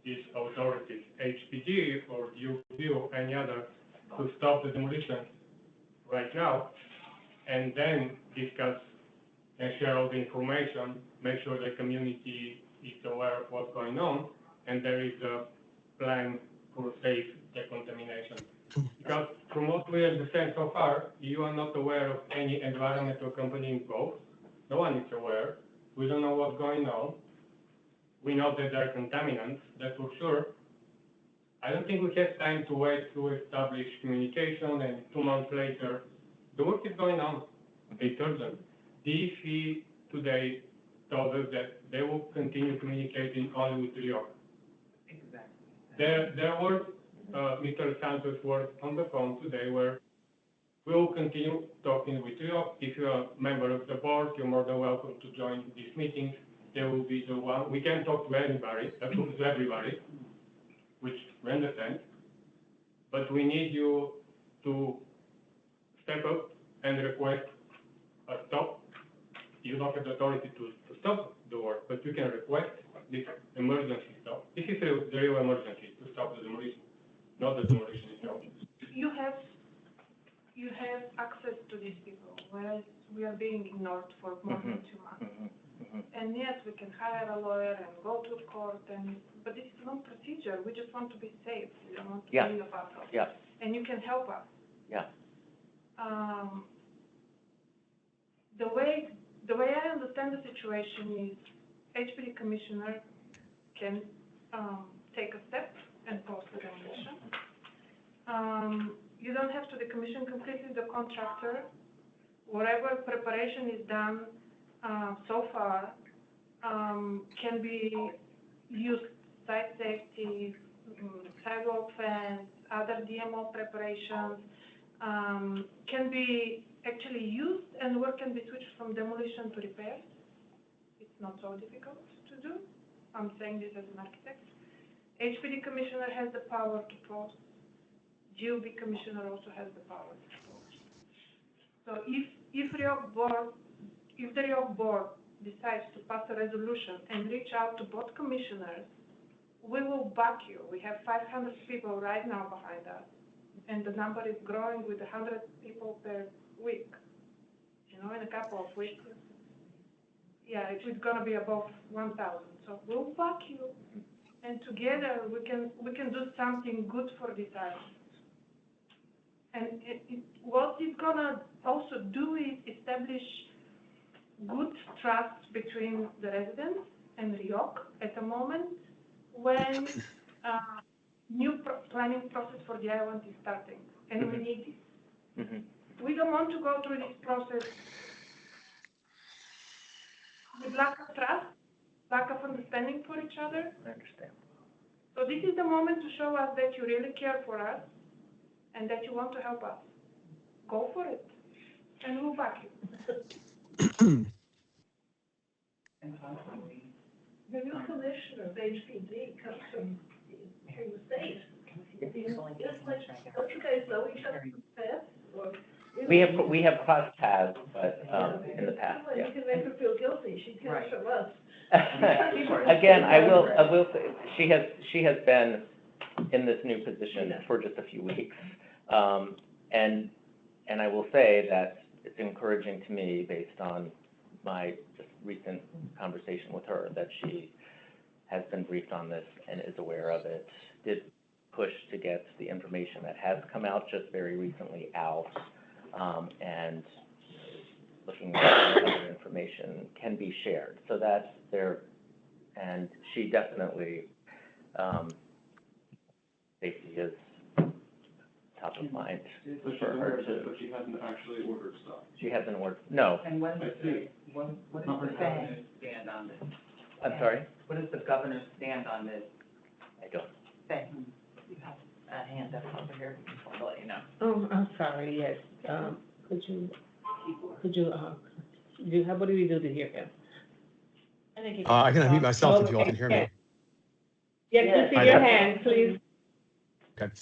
these authorities, HPD or DOT or any other, to stop the demolition right now, and then discuss and share all the information, make sure the community is aware of what's going on, and there is a plan for safe decontamination. Because from what we understand so far, you are not aware of any environmental company involved. No one is aware. We don't know what's going on. We know that there are contaminants, that's for sure. I don't think we have time to wait to establish communication, and 2 months later, the work is going on. It's urgent. DEC today told us that they will continue communicating only with REAC. Exactly. There were, Mr. Santos' words on the phone today where we will continue talking with REAC. If you're a member of the board, you're more than welcome to join these meetings. They will be the one. We can talk to anybody, to everybody, which we understand. But we need you to step up and request a stop. You don't have the authority to stop the work, but you can request this emergency stop. This is the real emergency, to stop the demolition, not the demolition itself. You have access to these people, whereas we are being ignored for more than 2 months. And yes, we can hire a lawyer and go to court, but this is not procedure. We just want to be safe. We don't want to be in a battle. Yeah. And you can help us. Yeah. The way I understand the situation is HPD commissioner can take a step and pause the demolition. You don't have to decommission completely the contractor. Whatever preparation is done so far can be used, site safety, sidewalk fence, other DMO preparations, can be actually used, and work can be switched from demolition to repairs. It's not so difficult to do. I'm saying this as an architect. HPD commissioner has the power to pause. GOB commissioner also has the power to pause. So if the REAC board decides to pass a resolution and reach out to both commissioners we will back you. We have 500 people right now behind us, and the number is growing with 100 people per week. You know, in a couple of weeks, yeah, it's gonna be above 1,000. So we'll back you, and together we can do something good for this island. And what it's gonna also do is establish good trust between the residents and RIOC at the moment when new planning process for the island is starting, and we need this. Mm-hmm. We don't want to go through this process with lack of trust, lack of understanding for each other. I understand. So this is the moment to show us that you really care for us and that you want to help us. Go for it, and we'll back you. And possibly, The new commissioner of HPD comes from the state. Just like, don't you guys know each other from the past? Or, you know, We have crossed paths, but, in the past, well, yeah. you can make her feel guilty, she comes Right. from us. Again, I will say, she has been in this new position for just a few weeks. And I will say that it's encouraging to me, based on my just recent conversation with her, that she has been briefed on this and is aware of it, did push to get the information that has come out just very recently out, and looking at other information can be shared. So that's there, and she definitely, safety is top of mind So she's for her aware of it, too. but she hasn't actually ordered stuff. She hasn't ordered, no, and what I is see. what is Not the very governor's stand on this? I'm sorry, What is the governor's stand on this I don't. thing? You have a hand up over here, just want to let you know. Oh, I'm sorry, yes. Could you, what do we do to hear him? I think you I can unmute myself if you all can hear me. Yeah, can you see your hand, please? Okay.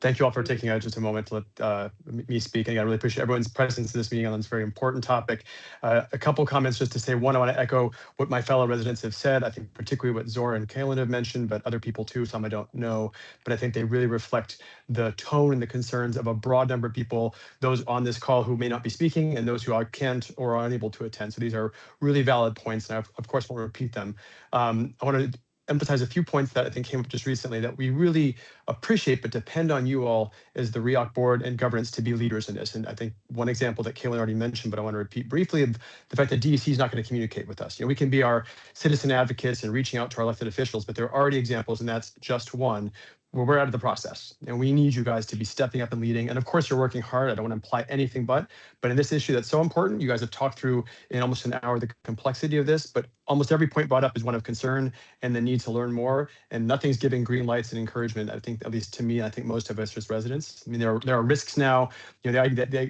Thank you all for taking just a moment to let me speak. And I really appreciate everyone's presence in this meeting on this very important topic. A couple comments just to say, one, I want to echo what my fellow residents have said. I think particularly what Zora and Kaylin have mentioned, but other people too, some I don't know. But I think they really reflect the tone and the concerns of a broad number of people, those on this call who may not be speaking and those who can't or are unable to attend. So these are really valid points, and I, of course, won't repeat them. I want to emphasize a few points that I think came up just recently that we really appreciate, but depend on you all as the RIOC board and governance to be leaders in this. And I think one example that Kaylin already mentioned, but I want to repeat briefly, of the fact that DEC is not going to communicate with us. You know, we can be our citizen advocates and reaching out to our elected officials, but there are already examples, and that's just one, where we're out of the process. And we need you guys to be stepping up and leading. And of course, you're working hard. I don't want to imply anything but in this issue that's so important, you guys have talked through in almost an hour the complexity of this, but almost every point brought up is one of concern and the need to learn more. And nothing's giving green lights and encouragement, I think, at least to me, I think most of us as residents. I mean, there are risks now. You know,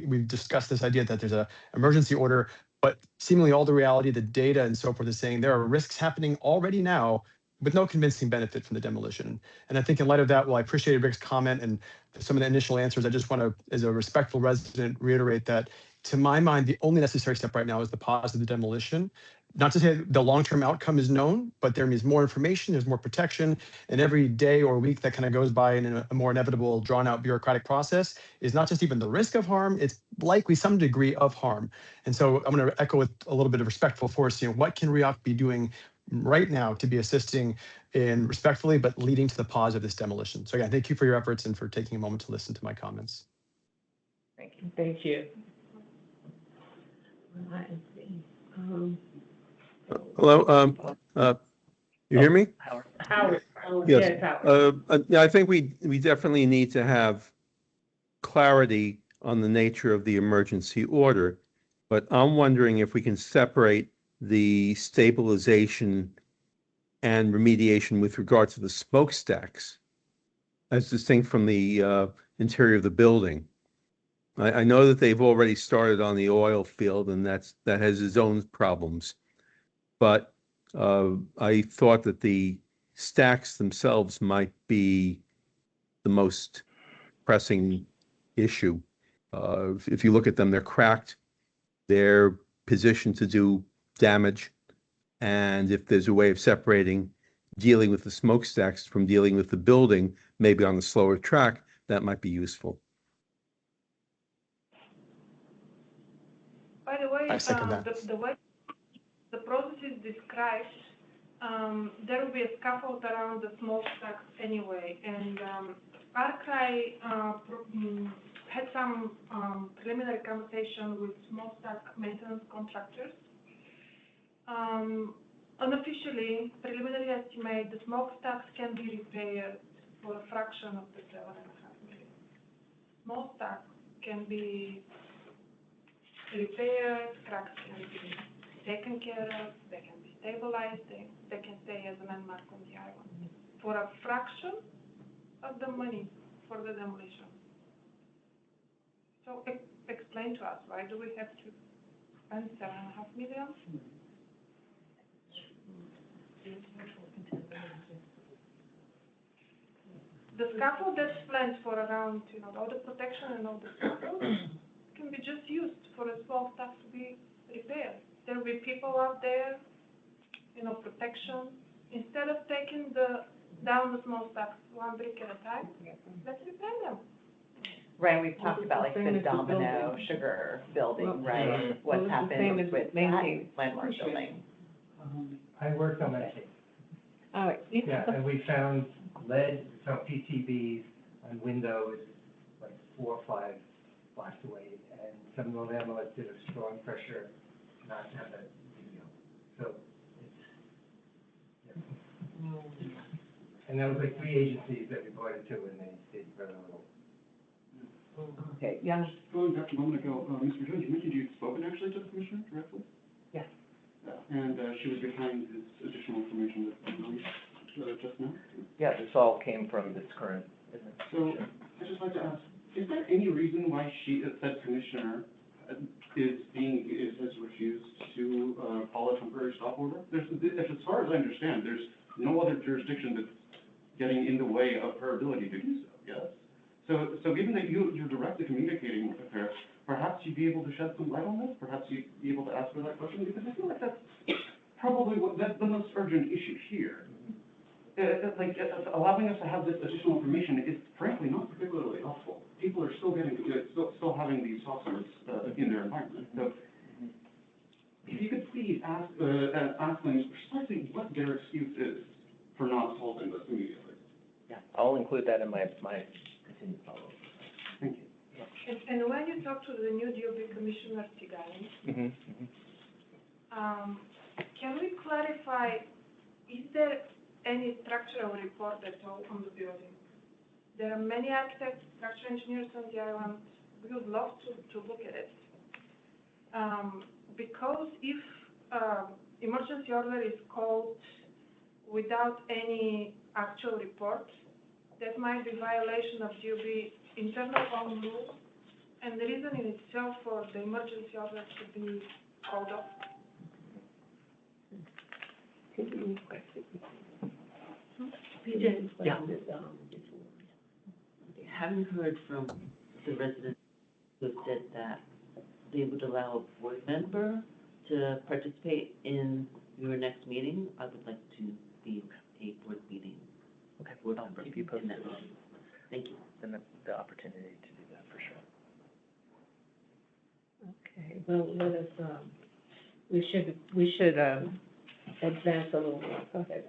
we've discussed this idea that there's an emergency order, but seemingly all the reality, the data and so forth is saying there are risks happening already now with no convincing benefit from the demolition. And I think in light of that, well, I appreciated Rick's comment and some of the initial answers. I just want to, as a respectful resident, reiterate that, to my mind, the only necessary step right now is the pause of the demolition. Not to say the long-term outcome is known, but there is more information, there's more protection, and every day or week that kind of goes by in a more inevitable, drawn-out bureaucratic process is not just even the risk of harm, it's likely some degree of harm. And so I'm going to echo with a little bit of respectful force, you know, what can RIOC be doing right now to be assisting in respectfully, but leading to the pause of this demolition. So again, thank you for your efforts and for taking a moment to listen to my comments. Thank you. Thank you. Right, Hello, you hear me? Howard, Yes. Howard. Yeah, I think we definitely need to have clarity on the nature of the emergency order, but I'm wondering if we can separate the stabilization and remediation with regard to the smokestacks as distinct from the interior of the building. I know that they've already started on the oil field, and that has its own problems, but I thought that the stacks themselves might be the most pressing issue. If you look at them, they're cracked, they're positioned to do damage, and if there's a way of separating dealing with the smokestacks from dealing with the building, maybe on the slower track, that might be useful. By the way, I second that. the way the process is described, there will be a scaffold around the smokestacks anyway, and Arcry had some preliminary conversation with smokestack maintenance contractors. Unofficially, preliminary estimate, the smokestacks can be repaired for a fraction of the $7.5 million. Smokestacks can be repaired, cracks can be taken care of, they can be stabilized, they can stay as a landmark on the island for a fraction of the money for the demolition. So explain to us, why do we have to spend $7.5 million? The scaffold that's planned for around, all the protection and all the scaffold can be just used for a small staff to be repaired. There will be people out there, protection. Instead of taking down the small stacks one brick at a time, let's repair them. Right, we've talked about like the Domino Sugar building, right? What's happened with that landmark building. I worked on that case. All right. Yeah, and we found lead, some PCBs on windows, like 4 or 5 blocks away, and some of them did a strong pressure not to have that video. So it's, yeah. And that was like 3 agencies that we brought it to, and they did very little. Okay, yeah. Going back a moment ago, Mr. Jones, you mentioned you'd spoken actually to the commissioner directly? Yes. And she was behind this additional information that you released just now? Yeah, this all came from this current So, administration. I'd just like to ask, is there any reason why said commissioner has refused to follow a temporary stop order? As far as I understand, there's no other jurisdiction that's getting in the way of her ability to do so, yes? So given that you're directly communicating with her, perhaps you'd be able to shed some light on this? Perhaps you'd be able to ask her that question? Because I feel like that's probably that's the most urgent issue here. Allowing us to have this additional information is frankly not particularly helpful. People are still still having these toxins in their environment. So if you could please ask them precisely what their excuse is for not solving this immediately. Yeah, I'll include that in my continued follow-up. Thank you. And when you talk to the new DOB Commissioner Tigani, can we clarify, is there any structural report at all on the building? There are many architects, structural engineers on the island. We would love to look at it. Because if emergency order is called without any actual report, that might be violation of DOB internal own rule, and the reason in itself for the emergency order to be called off. PJ, haven't heard from the residents who have said that they would allow a board member to participate in your next meeting. I would like to be a board meeting. Okay, Board I'll member keep you in posted. that meeting. Thank you. Then the opportunity to do that for sure. Okay, well, let us, we should advance a little more. Go ahead,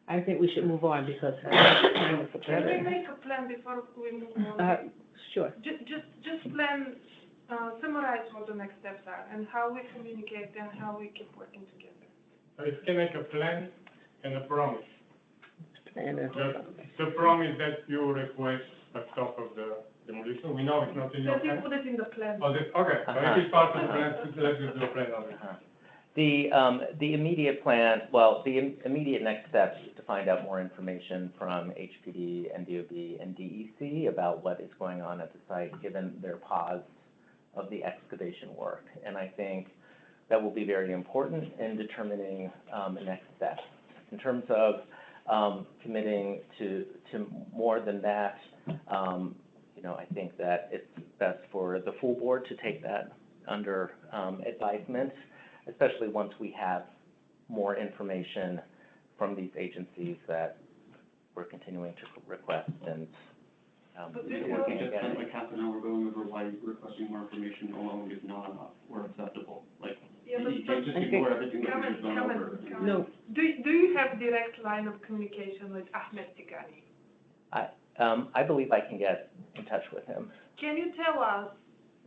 I think we should move on because time is Can we make a plan before we move on? Sure. Just plan, summarize what the next steps are and how we communicate and how we keep working together. So you can make a plan and a promise. And, The promise that you request a stop of the demolition, we know it's not in your Let me plan. put it in the plan. Oh, okay, so it is part of the plan, let's just do a plan of it. The immediate plan, well, the immediate next step is to find out more information from HPD, NDOB, and DEC about what is going on at the site, given their pause of the excavation work. And I think that will be very important in determining the next steps. In terms of committing to more than that, I think that it's best for the full board to take that under advisement, especially once we have more information from these agencies that we're continuing to request, and we're working Just again. like half an hour going over why requesting more information alone is not enough or acceptable. Like, Yeah, you but- can't just ignore everything that we've just gone Come over. on. No, Do you have direct line of communication with Ahmed Tigani? I believe I can get in touch with him. Can you tell us,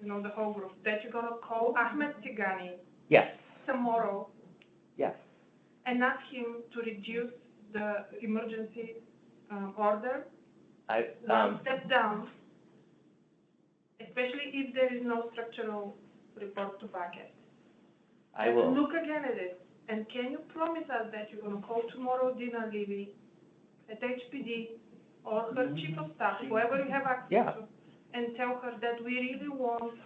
the whole group, that you're gonna call Ahmed Tigani Yes, tomorrow yes. and ask him to reduce the emergency, order, one step down, especially if there is no structural report to back it? I And will, look again at it, and can you promise us that you're gonna call tomorrow Dina Levy at HPD or her chief of staff, whoever you have access Yeah. to, and tell her that we really want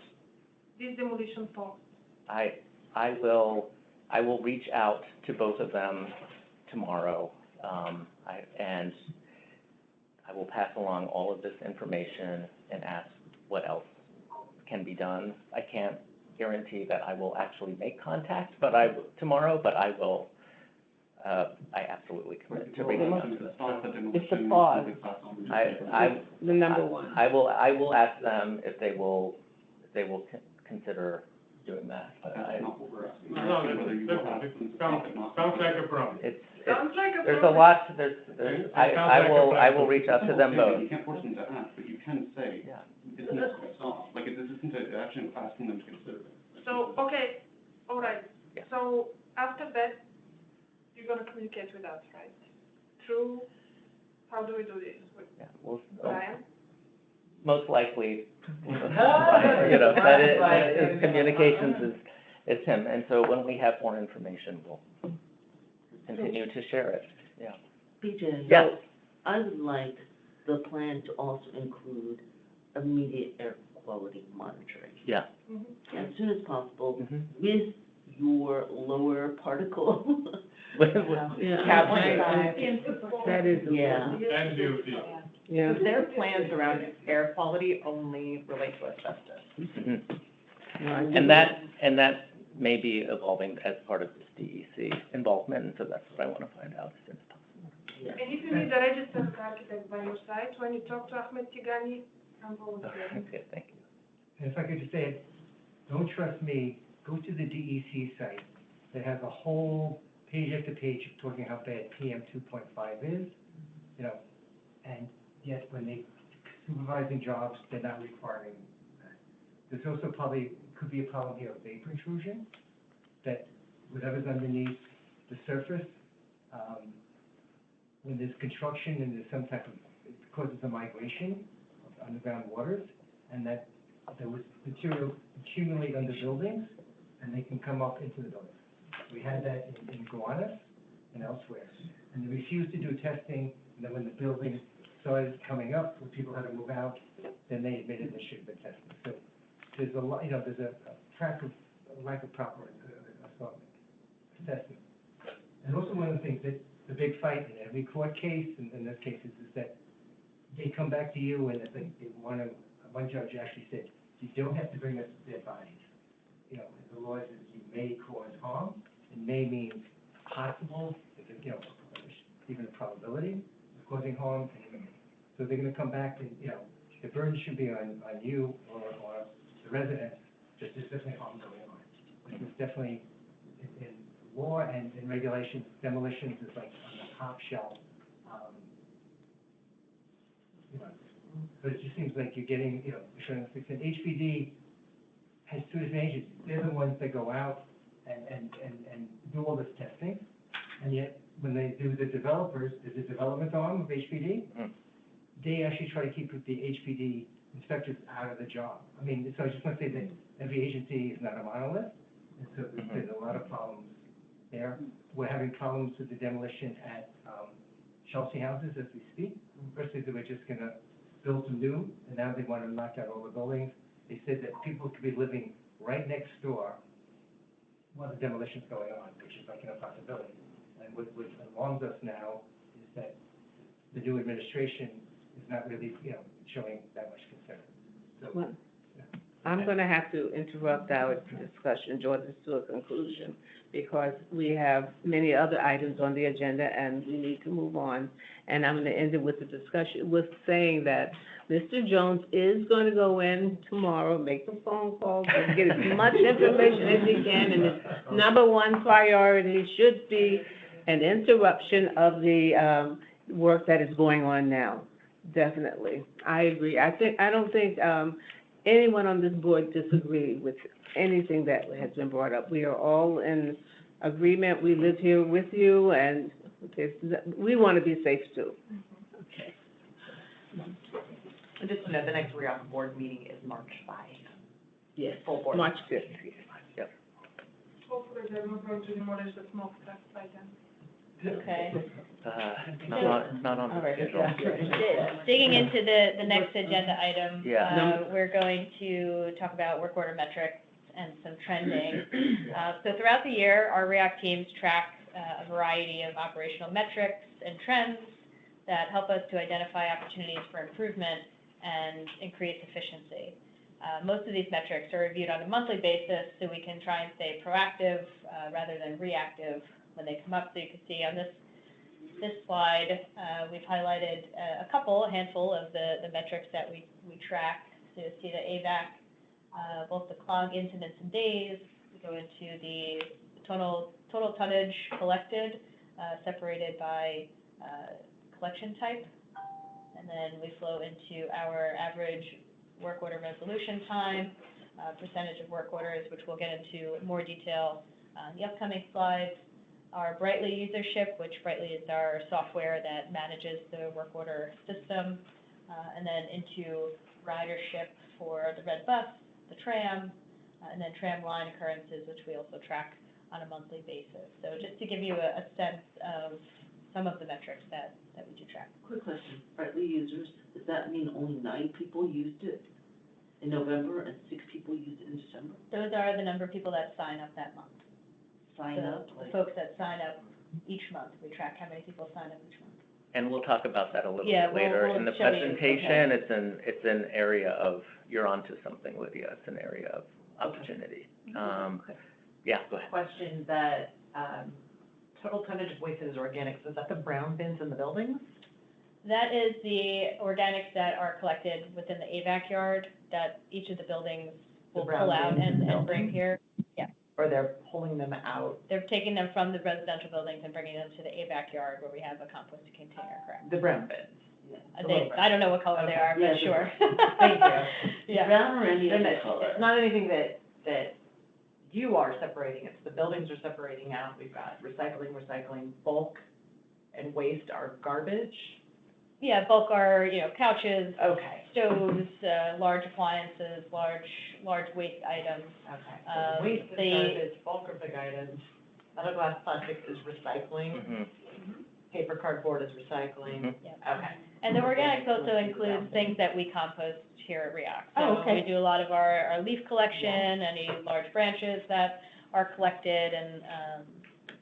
this demolition paused? I will reach out to both of them tomorrow, and I will pass along all of this information and ask what else can be done. I can't guarantee that I will actually make contact, tomorrow, but I will, I absolutely commit to reaching out to them. it's the pause, The number one. I will ask them if they will consider doing that, but That's not what we're asking. We're No, asking whether you will have it sounds like a problem. it's, Sounds like a there's a problem. lot, It I sounds like a I plan. will reach out to them both. You can't force them to ask, but you can say, Yeah. this needs to be solved. Like, this isn't an action asking them to consider it. So, okay, all right. Yeah. So after that, you're gonna communicate with us, right? Through, how do we do this? With Yeah, well, Brian? most likely, that is communications is him, and so when we have more information, we'll continue to share it, yeah. BJ? Yes. I would like the plan to also include immediate air quality monitoring Yeah. as soon as possible Mhm. with your lower particle. Yeah, Carbon that is Yeah. important. And DOT. Yeah. Their plans around air quality only relate to asbestos. Mhm. Right. And that may be evolving as part of this DEC involvement, and so that's what I want to find out as soon as possible. And if you need a registered architect by your side, when you talk to Ahmed Tigani, I'm volunteering. Okay, thank you. And if I could just add, don't trust me, go to the DEC site that has a whole page after page talking how bad PM 2.5 is, and yet when they supervising jobs, they're not requiring that. There's also could be a problem here of vapor intrusion, that whatever's underneath the surface, when there's construction and there's some type of, it causes a migration of underground waters, and that there was material accumulate under buildings, and they can come up into the buildings. We had that in Gowanus and elsewhere, and they refused to do testing, and then when the building started coming up, when people had to move out, then they admitted they should have been tested. So there's a lot, there's a lack of proper assessment. And also one of the things that, the big fight in every court case, in this case, is that they come back to you and one judge actually said, you don't have to bring us dead bodies. The law says you may cause harm, and may means possible, even a probability of causing harm. So they're gonna come back and, the burden should be on you or the resident, just there's definitely harm going on. There's definitely, in law and in regulations, demolitions is like on the top shelf. But it just seems like you're getting, assurance, and HPD has two different agencies. They're the ones that go out and do all this testing, and yet, when they do the developers, there's a development arm of HPD, they actually try to keep the HPD inspectors out of the job. So I just want to say that every agency is not a monolith, and so there's a lot of problems there. We're having problems with the demolition at Chelsea houses as we speak. First, they were just gonna build some new, and now they want to knock out all the buildings. They said that people could be living right next door while the demolition's going on, which is like an impossibility. And what alarms us now is that the new administration is not really, showing that much concern. So, Well, I'm gonna have to interrupt our discussion, draw this to a conclusion, because we have many other items on the agenda and we need to move on. And I'm gonna end it with the discussion, with saying that Mr. Jones is gonna go in tomorrow, make some phone calls, and get as much information as he can, and his number one priority should be an interruption of the, work that is going on now. Definitely. I agree. I don't think, anyone on this board disagree with anything that has been brought up. We are all in agreement. We live here with you, and we want to be safe too. Okay. And just to know, the next REAC board meeting is March 5. Yes. Full board. March 5th. Yep. Hopefully they're not going to demolish the smokestack by then. Okay. It's not on the schedule. Digging into the next agenda item, Yeah. we're going to talk about work order metrics and some trending. So throughout the year, our REAC teams track a variety of operational metrics and trends that help us to identify opportunities for improvement and increase efficiency. Most of these metrics are reviewed on a monthly basis, so we can try and stay proactive rather than reactive when they come up. So you can see on this slide, we've highlighted a handful of the metrics that we track. So you see the AVAC, both the clog incidents and days. We go into the total tonnage collected, separated by collection type. And then we flow into our average work order resolution time, percentage of work orders, which we'll get into more detail on the upcoming slides. Our Brightly usership, which Brightly is our software that manages the work order system, and then into ridership for the red bus, the tram, and then tram line occurrences, which we also track on a monthly basis. So just to give you a sense of some of the metrics that we do track. Quick question, Brightly users, does that mean only 9 people used it in November and 6 people used it in December? Those are the number of people that sign up that month. Sign up, The like, folks that sign up each month, we track how many people sign up each month. And we'll talk about that a little Yeah, bit later. we'll In the show you, presentation, it's an area of, you're onto something, Lydia. It's an area of opportunity. Yeah, go ahead. Question that, total tonnage of waste is organics, is that the brown bins in the buildings? That is the organics that are collected within the AVAC yard that each of the buildings will The brown pull out bins in the and bring building? here. Yeah, Or they're pulling them out? they're taking them from the residential buildings and bringing them to the AVAC yard where we have a composting container, correct? The brown bins? The little brown. I don't know what color they Okay. are, Yeah, but the- sure. Thank you. Yeah. brown or any They're other not- color? It's not anything that you are separating, it's the buildings are separating out. We've got recycling, bulk, and waste are garbage. Yeah, bulk are, couches, Okay, stoves, large appliances, large waste items. okay. So waste is the- garbage, bulk are big items. Metal, glass, plastic is recycling. Mhm. Paper, cardboard is recycling. Yeah. Okay. And the organics also include things that we compost here at REAC. Oh, So okay. we do a lot of our leaf collection, any large branches that are collected, and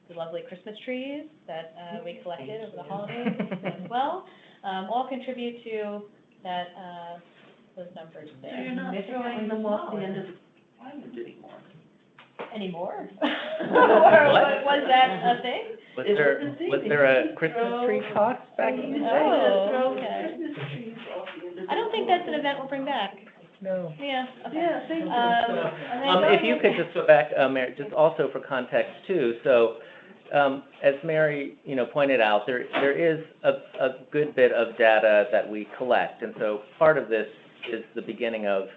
the lovely Christmas trees that we collected over the holidays as well, all contribute to that, those numbers So there. you're not throwing them off the end of the island anymore? Anymore? Or was that a thing? Was It there, was a thing. was there a Christmas tree toss back in the day? Oh, Throw okay. Christmas trees off the end of the I don't think that's an event we'll bring back. No. Yeah, okay. Yeah, thank you. And then If you could just go back, Mary, just also for context too, so, as Mary, pointed out, there is a good bit of data that we collect, and so part of this is the beginning of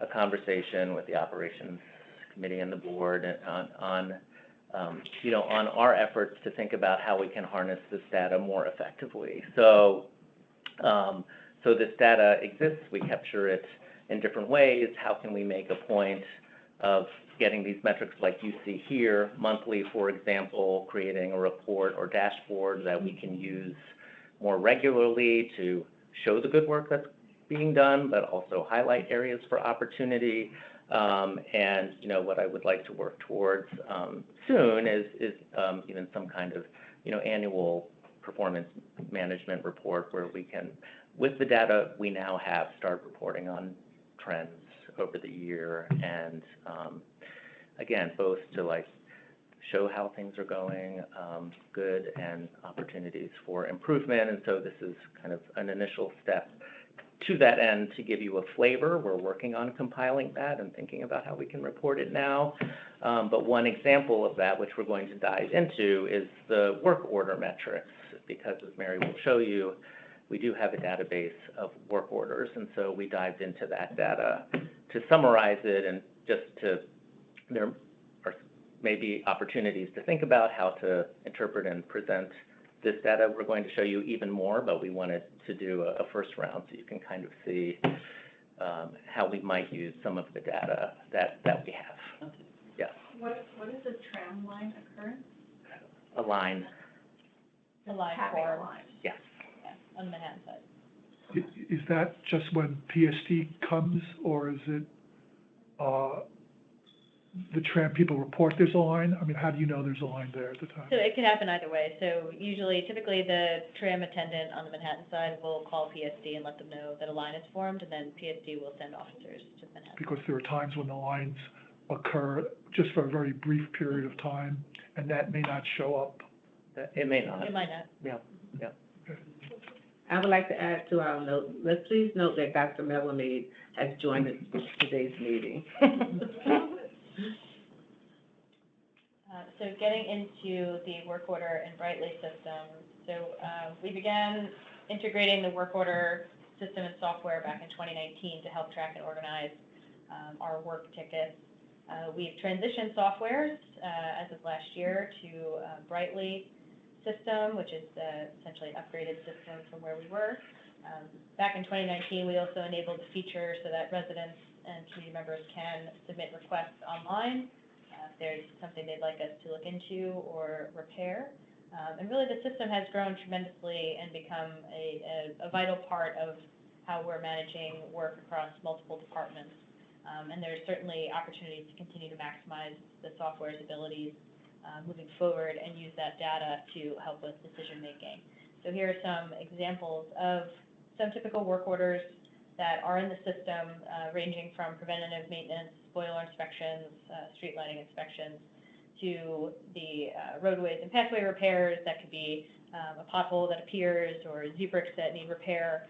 a conversation with the operations committee and the board on our efforts to think about how we can harness this data more effectively. So this data exists, we capture it in different ways. How can we make a point of getting these metrics like you see here, monthly, for example, creating a report or dashboard that we can use more regularly to show the good work that's being done, but also highlight areas for opportunity. And what I would like to work towards soon is even some kind of annual performance management report where we can, with the data we now have, start reporting on trends over the year. And again, both to like show how things are going, good, and opportunities for improvement. And so this is kind of an initial step to that end to give you a flavor. We're working on compiling that and thinking about how we can report it now. But one example of that, which we're going to dive into, is the work order metrics, because as Mary will show you, we do have a database of work orders. And so we dived into that data to summarize it, and just to, there are maybe opportunities to think about how to interpret and present this data. We're going to show you even more, but we wanted to do a first round so you can kind of see how we might use some of the data that we have. Yeah. What is a tram line occurrence? A line. A line Having a form. line. Yes. Yeah, on the Manhattan side. Is that just when PST comes, or is it, the tram people report there's a line? I mean, how do you know there's a line there at the time? So it can happen either way. So typically the tram attendant on the Manhattan side will call PSD and let them know that a line is formed, and then PSD will send officers to Manhattan. Because there are times when the lines occur just for a very brief period of time, and that may not show up. It may not. It might not. Yeah, yeah. I would like to add to our note, let's please note that Dr. Melamede has joined today's meeting. So getting into the work order and Brightly system. So we began integrating the work order system and software back in 2019 to help track and organize our work tickets. We've transitioned softwares as of last year to Brightly system, which is essentially an upgraded system from where we were. Back in 2019, we also enabled the feature so that residents and community members can submit requests online if there's something they'd like us to look into or repair. And really the system has grown tremendously and become a vital part of how we're managing work across multiple departments. And there's certainly opportunities to continue to maximize the software's abilities moving forward and use that data to help with decision making. So here are some examples of some typical work orders that are in the system, ranging from preventative maintenance, boiler inspections, street lighting inspections, to the roadways and pathway repairs. That could be a pothole that appears or Z-bricks that need repair.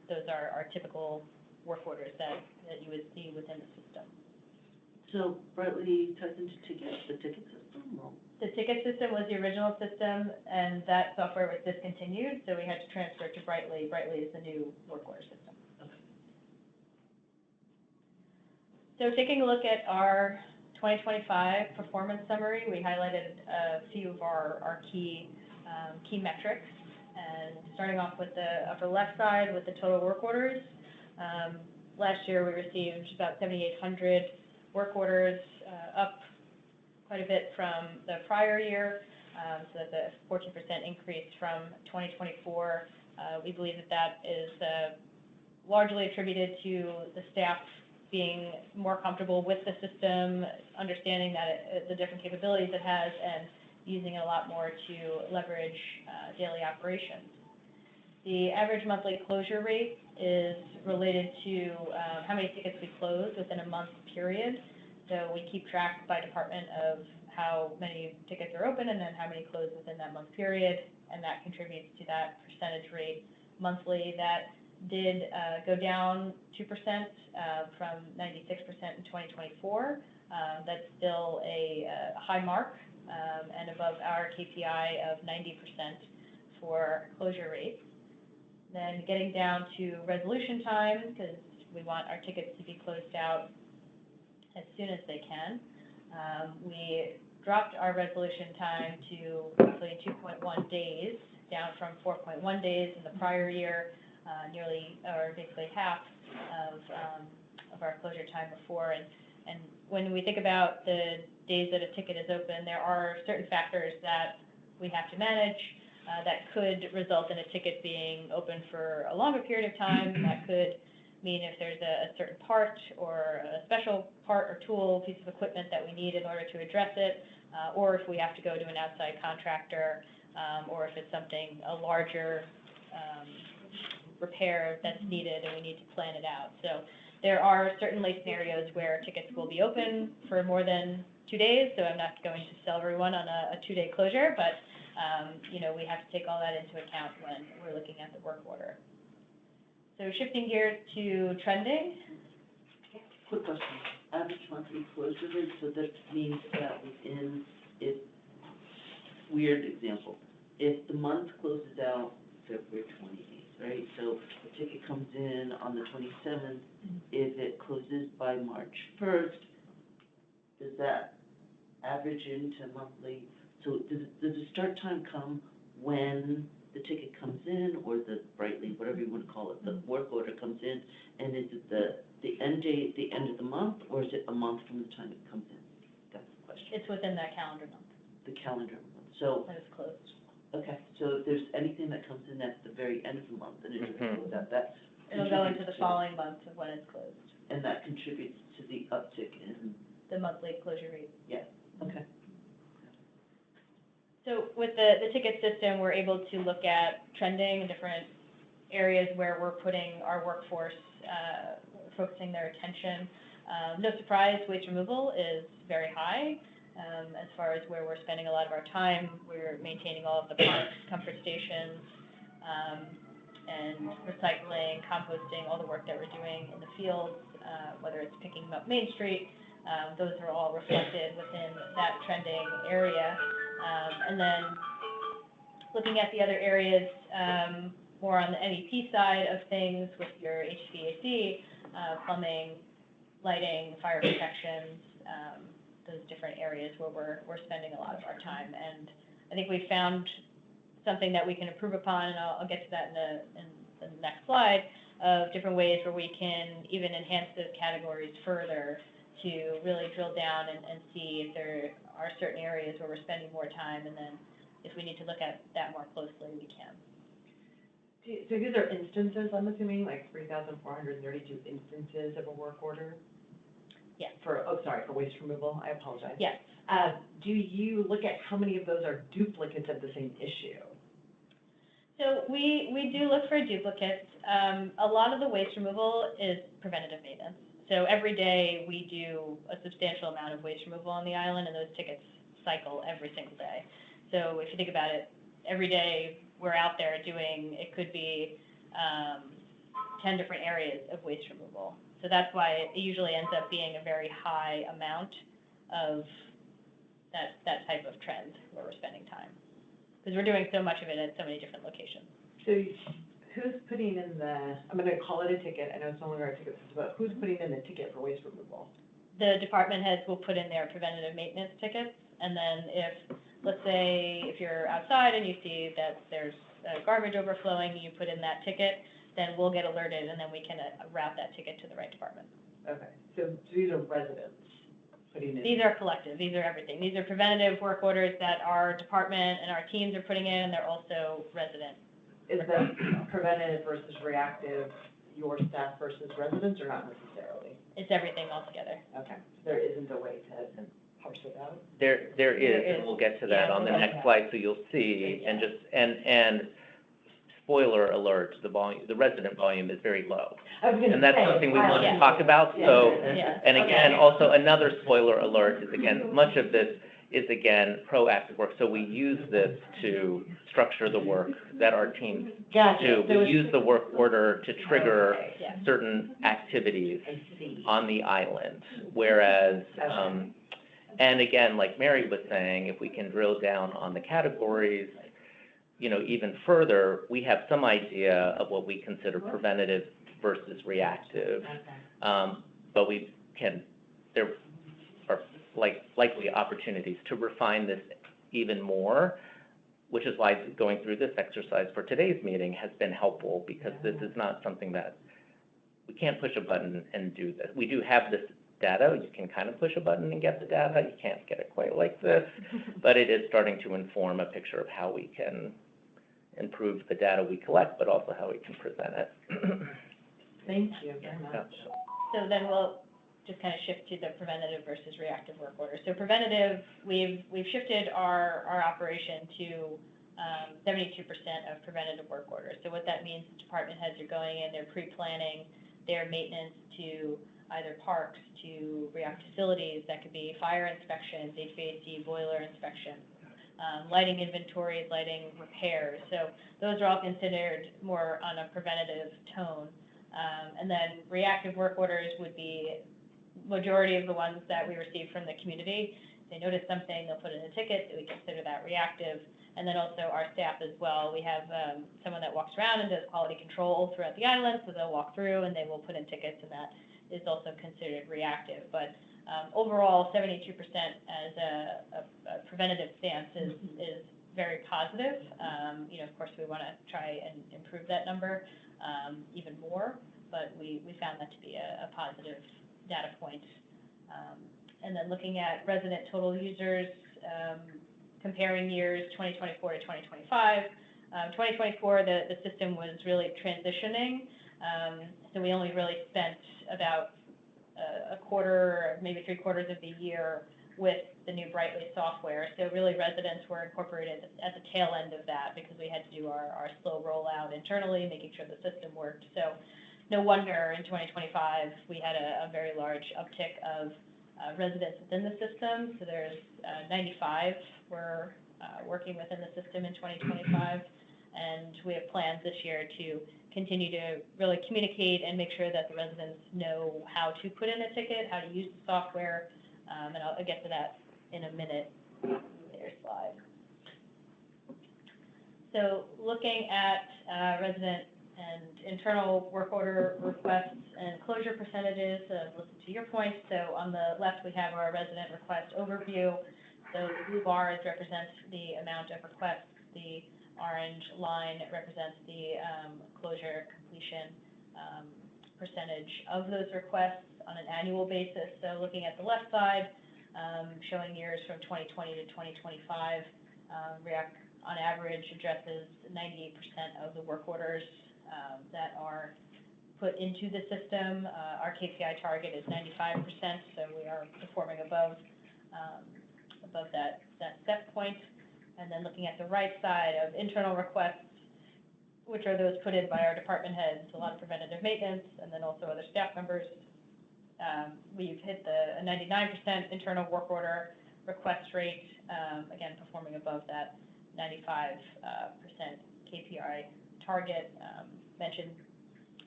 Those are typical work orders that you would see within the system. So Brightly ties into the ticket system, or? The ticket system was the original system, and that software was discontinued, so we had to transfer it to Brightly. Brightly is the new work order system. So taking a look at our 2025 performance summary, we highlighted a few of our key metrics. And starting off with the upper left side with the total work orders, last year we received about 7,800 work orders, up quite a bit from the prior year, so that's a 14% increase from 2024. We believe that is largely attributed to the staff being more comfortable with the system, understanding that the different capabilities it has, and using it a lot more to leverage daily operations. The average monthly closure rate is related to how many tickets we close within a month period. So we keep track by department of how many tickets are open and then how many close within that month period, and that contributes to that percentage rate monthly. That did go down 2% from 96% in 2024. That's still a high mark and above our KPI of 90% for closure rates. Then getting down to resolution time, because we want our tickets to be closed out as soon as they can. We dropped our resolution time to roughly 2.1 days, down from 4.1 days in the prior year, nearly, or basically half of our closure time before. And when we think about the days that a ticket is open, there are certain factors that we have to manage that could result in a ticket being open for a longer period of time. That could mean if there's a certain part or a special part or tool, piece of equipment that we need in order to address it, or if we have to go to an outside contractor, or if it's a larger repair that's needed and we need to plan it out. So There are certainly scenarios where tickets will be open for more than 2 days, so I'm not going to sell everyone on a 2-day closure, but, we have to take all that into account when we're looking at the work order. So shifting gears to trending. Quick question, average monthly closure rate, so that means that within, weird example, if the month closes out February 28th, right? So the ticket comes in on the 27th, if it closes by March 1st, does that average into monthly? So does the start time come when the ticket comes in, or the Brightly, whatever you want to call it, the work order comes in, and is it the end date, the end of the month, or is it a month from the time it comes in? That's the question. It's within that calendar month. The calendar month. So, That is closed. okay, so if there's anything that comes in at the very end of the month, and it doesn't close out, that It'll go into the contributes to- following month of when it's closed, and that contributes to the uptick in, the monthly closure rate. yeah, okay. So with the ticket system, we're able to look at trending in different areas where we're putting our workforce, focusing their attention. No surprise, waste removal is very high. As far as where we're spending a lot of our time, we're maintaining all of the parks, comfort stations, and recycling, composting, all the work that we're doing in the fields, whether it's picking up Main Street. Those are all reflected within that trending area. And then looking at the other areas, more on the MEP side of things with your HVAC, plumbing, lighting, fire protections, those different areas where we're spending a lot of our time. And I think we found something that we can improve upon, and I'll get to that in the next slide, of different ways where we can even enhance those categories further to really drill down and see if there are certain areas where we're spending more time, and then if we need to look at that more closely, we can. So these are instances, I'm assuming, like 3,432 instances of a work order? Yeah. For waste removal, I apologize. Yes. Do you look at how many of those are duplicates of the same issue? So we do look for duplicates. A lot of the waste removal is preventative maintenance. So every day we do a substantial amount of waste removal on the island, and those tickets cycle every single day. So if you think about it, every day we're out there doing, it could be 10 different areas of waste removal. So that's why it usually ends up being a very high amount of that type of trend where we're spending time. Because we're doing so much of it at so many different locations. So who's putting in I'm gonna call it a ticket, I know it's no longer a ticket, but who's putting in the ticket for waste removal? The department heads will put in their preventative maintenance tickets, and then let's say, if you're outside and you see that there's garbage overflowing, you put in that ticket, then we'll get alerted, and then we can route that ticket to the right department. Okay, so these are residents putting in? These are collective, these are everything. These are preventative work orders that our department and our teams are putting in, and they're also resident. Is that preventative versus reactive, your staff versus residents, or not necessarily? It's everything altogether. Okay, there isn't a way to parse it out? There is, and we'll get to that on the next slide, so you'll see, and spoiler alert, the resident volume is very low. And that's something we want to talk about, so, and again, also another spoiler alert is, again, much of this is, again, proactive work. So we use this to structure the work that our teams do. We use the work order to trigger certain activities on the island. Whereas, and again, like Mary was saying, if we can drill down on the categories, even further, we have some idea of what we consider preventative versus reactive. But there are likely opportunities to refine this even more, which is why going through this exercise for today's meeting has been helpful, because this is not something that we can't push a button and do this. We do have this data. You can kind of push a button and get the data. You can't get it quite like this, but it is starting to inform a picture of how we can improve the data we collect, but also how we can present it. Thank you very much. So then we'll just kind of shift to the preventative versus reactive work orders. So preventative, we've shifted our operation to 72% of preventative work orders. So what that means is department heads are going in, they're pre-planning their maintenance to either parks, to REACT facilities. That could be fire inspections, HVAC, boiler inspection, lighting inventories, lighting repairs. So those are all considered more on a preventative tone. And then reactive work orders would be majority of the ones that we receive from the community. If they notice something, they'll put in a ticket, so we consider that reactive. And then also our staff as well. We have someone that walks around and does quality control throughout the island, so they'll walk through and they will put in tickets, and that is also considered reactive. But overall, 72% as a preventative stance is very positive. Of course, we want to try and improve that number even more, but we found that to be a positive data point. And then looking at resident total users, comparing years 2024 to 2025. 2024, the system was really transitioning, so we only really spent about a quarter, maybe 3/4 of the year with the new Brightly software. So really residents were incorporated at the tail end of that because we had to do our slow rollout internally, making sure the system worked. So no wonder in 2025 we had a very large uptick of residents within the system. So there's 95 were working within the system in 2025, and we have plans this year to continue to really communicate and make sure that the residents know how to put in a ticket, how to use the software, and I'll get to that in a minute. Their slide. So looking at resident and internal work order requests and closure percentages, listen to your point. So on the left, we have our resident request overview. So the blue bars represent the amount of requests. The orange line represents the closure completion percentage of those requests on an annual basis. So looking at the left side, showing years from 2020 to 2025, REACT on average addresses 98% of the work orders that are put into the system. Our KPI target is 95%, so we are performing above that set point. And then looking at the right side of internal requests, which are those put in by our department heads, a lot of preventative maintenance, and then also other staff members. We've hit a 99% internal work order request rate, again, performing above that 95% KPI target. Mentioned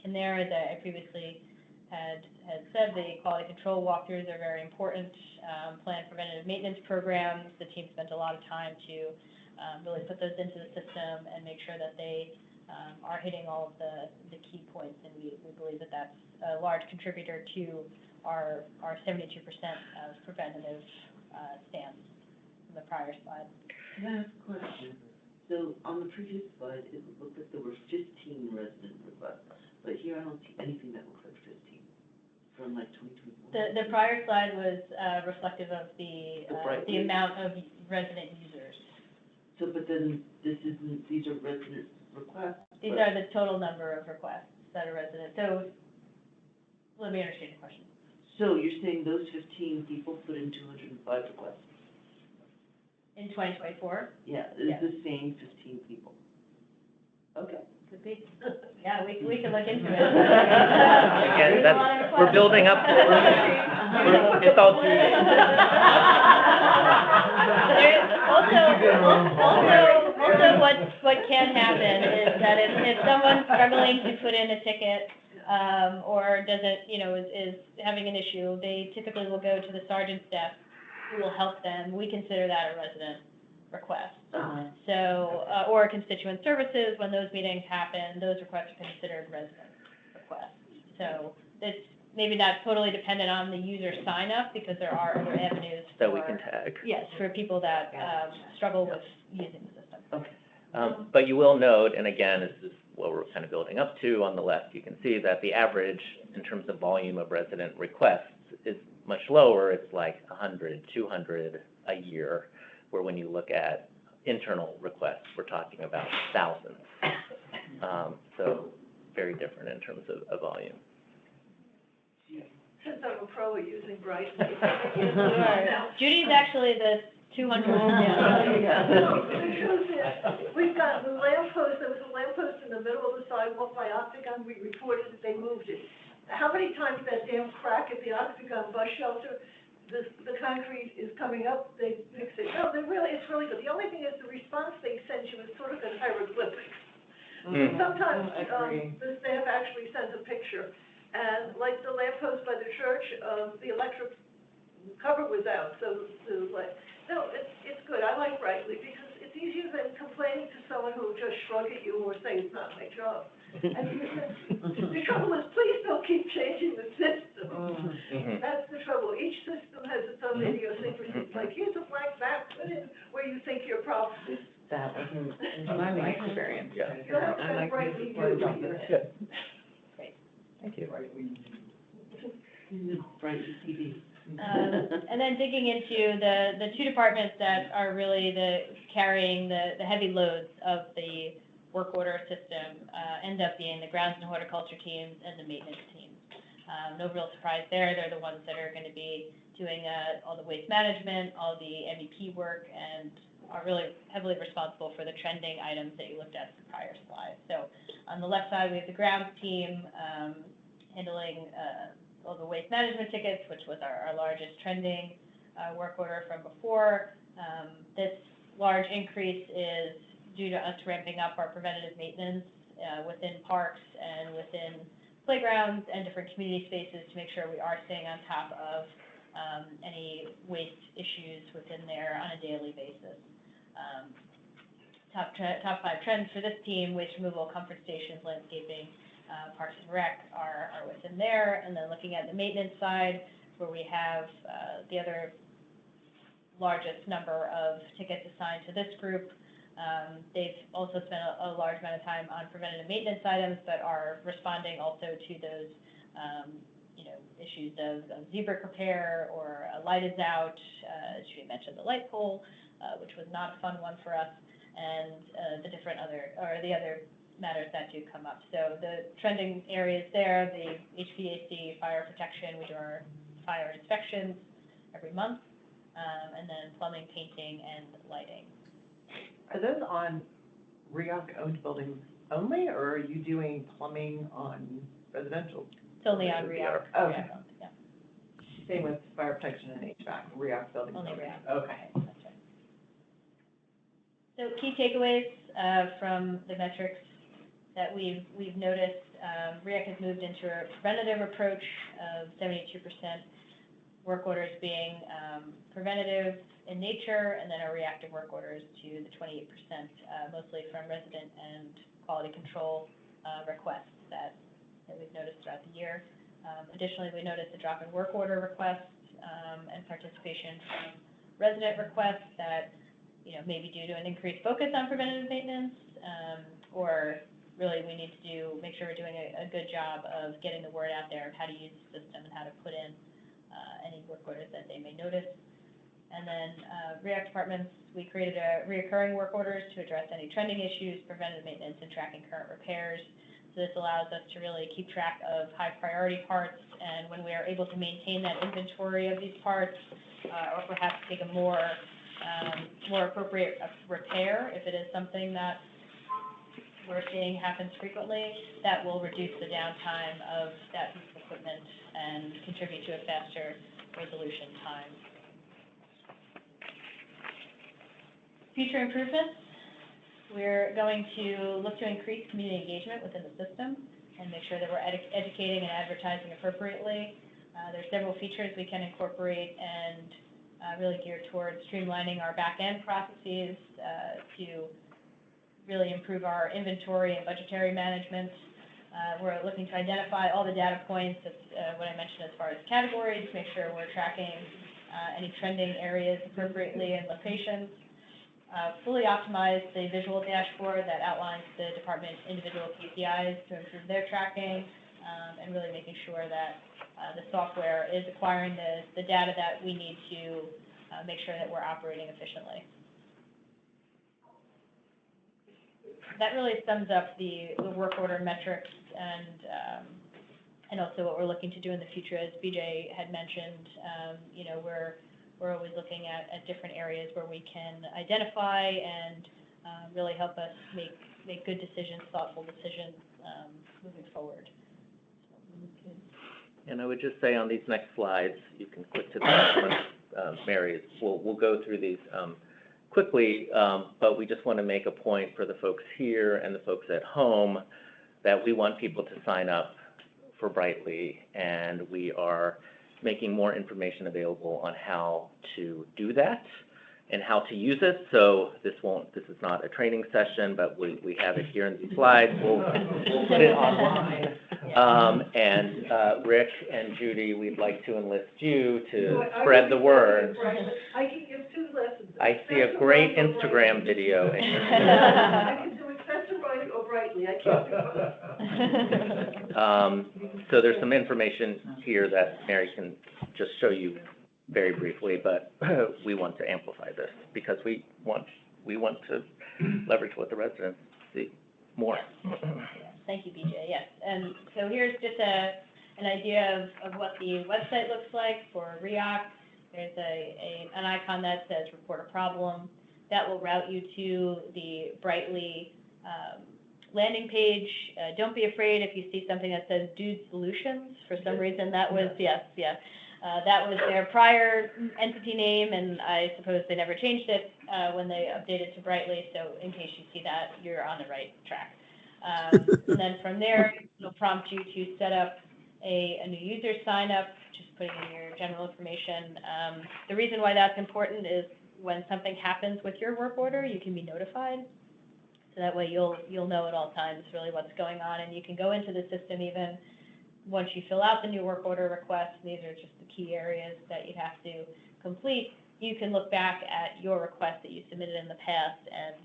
in there, as I previously had said, the quality control walkthroughs are very important. Planned preventative maintenance programs, the team spent a lot of time to really put those into the system and make sure that they are hitting all of the key points, and we believe that that's a large contributor to our 72% of preventative stance from the prior slide. Can I ask a question? So on the previous slide, it looked like there were 15 resident requests, but here I don't see anything that looks like 15 from like 2021. The prior slide was reflective of the amount of resident users. So, but then these are resident requests? These are the total number of requests that are resident. So let me understand your question. So you're saying those 15 people put in 205 requests? In 2024? Yeah, it's the same 15 people. Okay. Could be. Yeah, we can look into it. Again, we're building up. It's all too. Also, what can happen is that if someone's struggling to put in a ticket, or doesn't, is having an issue, they typically will go to the sergeant's desk, who will help them. We consider that a resident request. So, or constituent services, when those meetings happen, those requests are considered resident requests. So it's maybe not totally dependent on the user sign up, because there are other avenues that we can tag. Yes, for people that struggle with using the system. Okay. But you will note, and again, this is what we're kind of building up to on the left, you can see that the average in terms of volume of resident requests is much lower. It's like 100, 200 a year, where when you look at internal requests, we're talking about thousands. So very different in terms of volume. Since I'm a pro at using Brightly. Judy's actually the 200. We've got the lamppost, there was a lamppost in the middle of the sidewalk by Octagon, we reported that they moved it. how many times that damn crack at the Octagon bus shelter, the concrete is coming up, they fix it. No, it's really good. The only thing is the response they send you is sort of in hieroglyphics. Mm-hmm. Sometimes, Agree. the staff actually sends a picture, and like the lamppost by the church, the electric cover was out, so, no, it's good. I like Brightly, because it's easier than complaining to someone who will just shrug at you or say, it's not my job. And the trouble is, please don't keep changing the system. Mhm. That's the trouble. Each system has its own idiosyncrasies. Like, here's a blank map, put in where you think your problem is. That wasn't my experience. Yeah. You'll have to I have like Brightly this do one. here. Good. Thank you. Brightly TV. And then digging into the two departments that are really carrying the heavy loads of the work order system, end up being the grounds and horticulture teams and the maintenance teams. No real surprise there. They're the ones that are going to be doing all the waste management, all the MEP work, and are really heavily responsible for the trending items that you looked at in the prior slide. So on the left side, we have the grounds team handling all the waste management tickets, which was our largest trending work order from before. This large increase is due to us ramping up our preventative maintenance within parks and within playgrounds and different community spaces to make sure we are staying on top of any waste issues within there on a daily basis. Top 5 trends for this team: waste removal, comfort stations, landscaping, Parks and Rec are within there. And then looking at the maintenance side, where we have the other largest number of tickets assigned to this group. They've also spent a large amount of time on preventative maintenance items, but are responding also to those issues of zebra repair or a light is out. She mentioned the light pole, which was not a fun one for us, and the other matters that do come up. So the trending areas there, the HVAC, fire protection, we do our fire inspections every month, and then plumbing, painting, and lighting. Are those on REAC-owned buildings only, or are you doing plumbing on residential? It's only on REAC. Okay. Yeah, Same with fire protection and HVAC, REAC buildings only only? REAC. Okay. That's right. So key takeaways from the metrics that we've noticed, REAC has moved into a preventative approach of 72% work orders being preventative in nature, and then our reactive work orders to the 28%, mostly from resident and quality control requests that we've noticed throughout the year. Additionally, we noticed a drop in work order requests and participation from resident requests that maybe due to an increased focus on preventative maintenance, or really we need to make sure we're doing a good job of getting the word out there of how to use the system and how to put in any work orders that they may notice. And then REAC departments, we created reoccurring work orders to address any trending issues, preventative maintenance, and tracking current repairs. So this allows us to really keep track of high priority parts, and when we are able to maintain that inventory of these parts, or perhaps take a more appropriate repair, if it is something that we're seeing happens frequently, that will reduce the downtime of that piece of equipment and contribute to a faster resolution time. Future improvements, we're going to look to increase community engagement within the system and make sure that we're educating and advertising appropriately. There's several features we can incorporate and really geared towards streamlining our back-end processes to really improve our inventory and budgetary management. We're looking to identify all the data points, what I mentioned as far as categories, make sure we're tracking any trending areas appropriately and locations. Fully optimize the visual dashboard that outlines the department's individual KPIs to improve their tracking, and really making sure that the software is acquiring the data that we need to make sure that we're operating efficiently. That really sums up the work order metrics and also what we're looking to do in the future. As BJ had mentioned, we're always looking at different areas where we can identify and really help us make good decisions, thoughtful decisions moving forward. So, And I would just say on these next slides, you can click to the next one, Mary. We'll go through these quickly, but we just want to make a point for the folks here and the folks at home that we want people to sign up for Brightly, and we are making more information available on how to do that and how to use it. So this is not a training session, but we have it here in these slides. We'll put it online. And Rick and Judy, we'd like to enlist you to spread the word. I can give 2 lessons. I see a great Instagram video. I can do Access-a-Writing or Brightly, I can't do both. So there's some information here that Mary can just show you very briefly, but we want to amplify this because we want to leverage what the residents see more. Thank you, BJ. Yes, and so here's just an idea of what the website looks like for REACT. There's an icon that says report a problem. That will route you to the Brightly landing page. Don't be afraid if you see something that says Dude Solutions. For some reason, that was, that was their prior entity name, and I suppose they never changed it when they updated to Brightly. So in case you see that, you're on the right track. And then from there, it'll prompt you to set up a new user sign up, just putting in your general information. The reason why that's important is when something happens with your work order, you can be notified. So that way you'll know at all times really what's going on, and you can go into the system even once you fill out the new work order request. These are just the key areas that you have to complete. You can look back at your requests that you submitted in the past and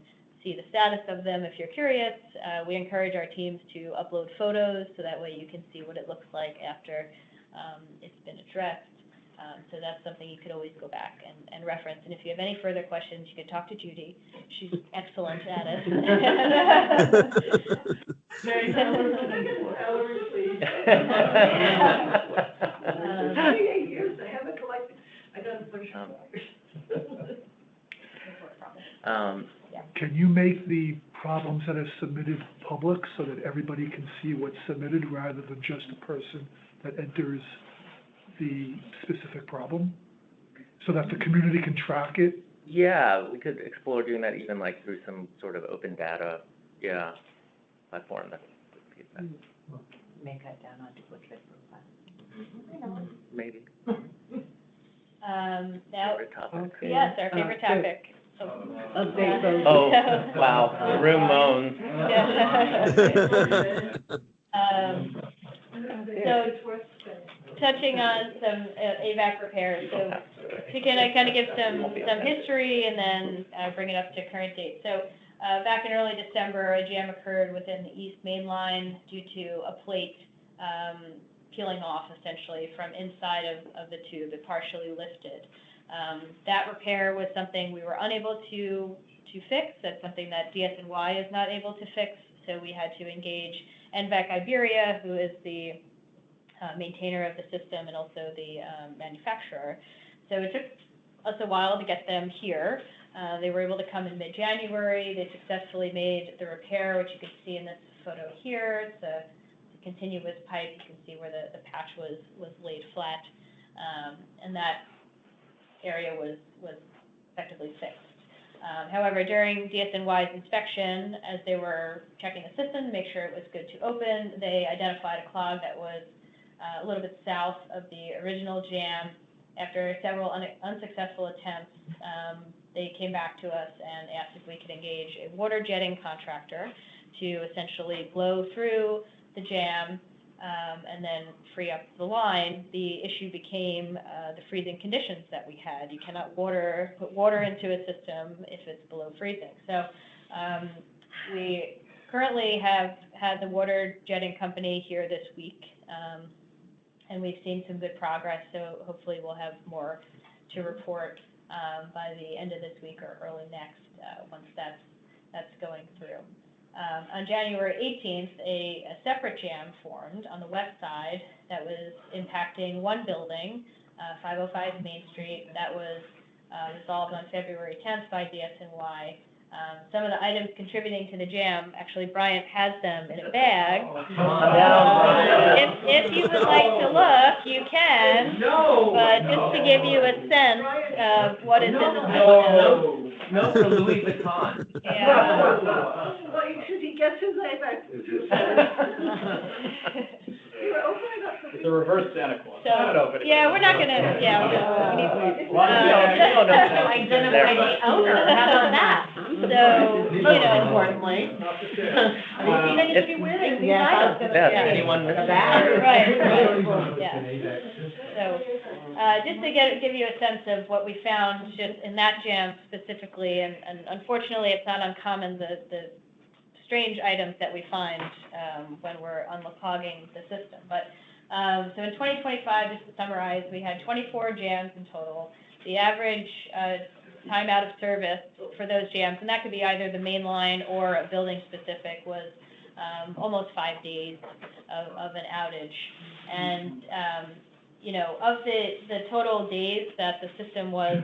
see the status of them if you're curious. We encourage our teams to upload photos so that way you can see what it looks like after it's been addressed. So that's something you could always go back and reference. And if you have any further questions, you can talk to Judy. She's excellent at it. Mary, salary, please. 28 years, I haven't collected, I got Can you make the problems that are submitted public so that everybody can see what's submitted rather than just the person that enters the specific problem? So that the community can track it? Yeah, we could explore doing that even like through some sort of open data, platform. That would be that. Make that down on duplicate profiles. Maybe. Now, Favorite topic. Okay. yes, our favorite topic. Update those. Oh, wow, the room moans. So touching on some AVAC repairs, so to kind of give some history and then bring it up to current date. So back in early December, a jam occurred within the East Main Line due to a plate peeling off essentially from inside of the tube. It partially lifted. That repair was something we were unable to fix. That's something that DSNY is not able to fix. So we had to engage NVAC Iberia, who is the maintainer of the system and also the manufacturer. So it took us a while to get them here. They were able to come in mid-January. They successfully made the repair, which you can see in this photo here. It's a continuous pipe. You can see where the patch was laid flat, and that area was effectively fixed. However, during DSNY's inspection, as they were checking the system to make sure it was good to open, they identified a clog that was a little bit south of the original jam. After several unsuccessful attempts, they came back to us and asked if we could engage a water jetting contractor to essentially blow through the jam and then free up the line. The issue became the freezing conditions that we had. You cannot put water into a system if it's below freezing. So we currently have had the water jetting company here this week, and we've seen some good progress. So hopefully we'll have more to report by the end of this week or early next once that's going through. On January 18th, a separate jam formed on the west side that was impacting one building, 505 Main Street. That was resolved on February 10th by DSNY. Some of the items contributing to the jam, actually Bryant has them in a bag. if you would like to look, you can. But just to give you a sense of what is in the system. No, for Louis Vuitton. Yeah. Well, should he get his AVAC? You were opening up the. It's a reverse Santa Claus. So, Not open it. yeah, we're not gonna, yeah. we need- Identify the owner, how about that? So, you Most know. importantly. Then you should be wearing these Yeah, items. anyone with Right, right, yeah. So, just to give you a sense of what we found just in that jam specifically, and unfortunately, it's not uncommon, the strange items that we find when we're unclogging the system. But, so in 2025, just to summarize, we had 24 jams in total. The average time out of service for those jams, and that could be either the main line or a building specific, was almost 5 days of an outage. And, you know, of the total days that the system was,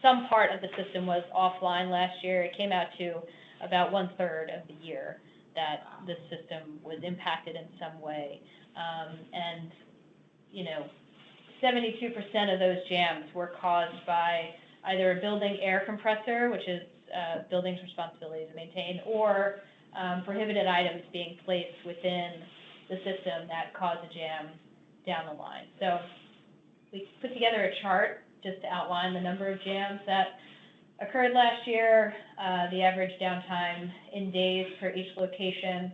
some part of the system was offline last year, it came out to about 1/3 of the year that the system was impacted in some way. And, you know, 72% of those jams were caused by either a building air compressor, which is building's responsibility to maintain, or prohibited items being placed within the system that cause a jam down the line. So we put together a chart just to outline the number of jams that occurred last year, the average downtime in days for each location,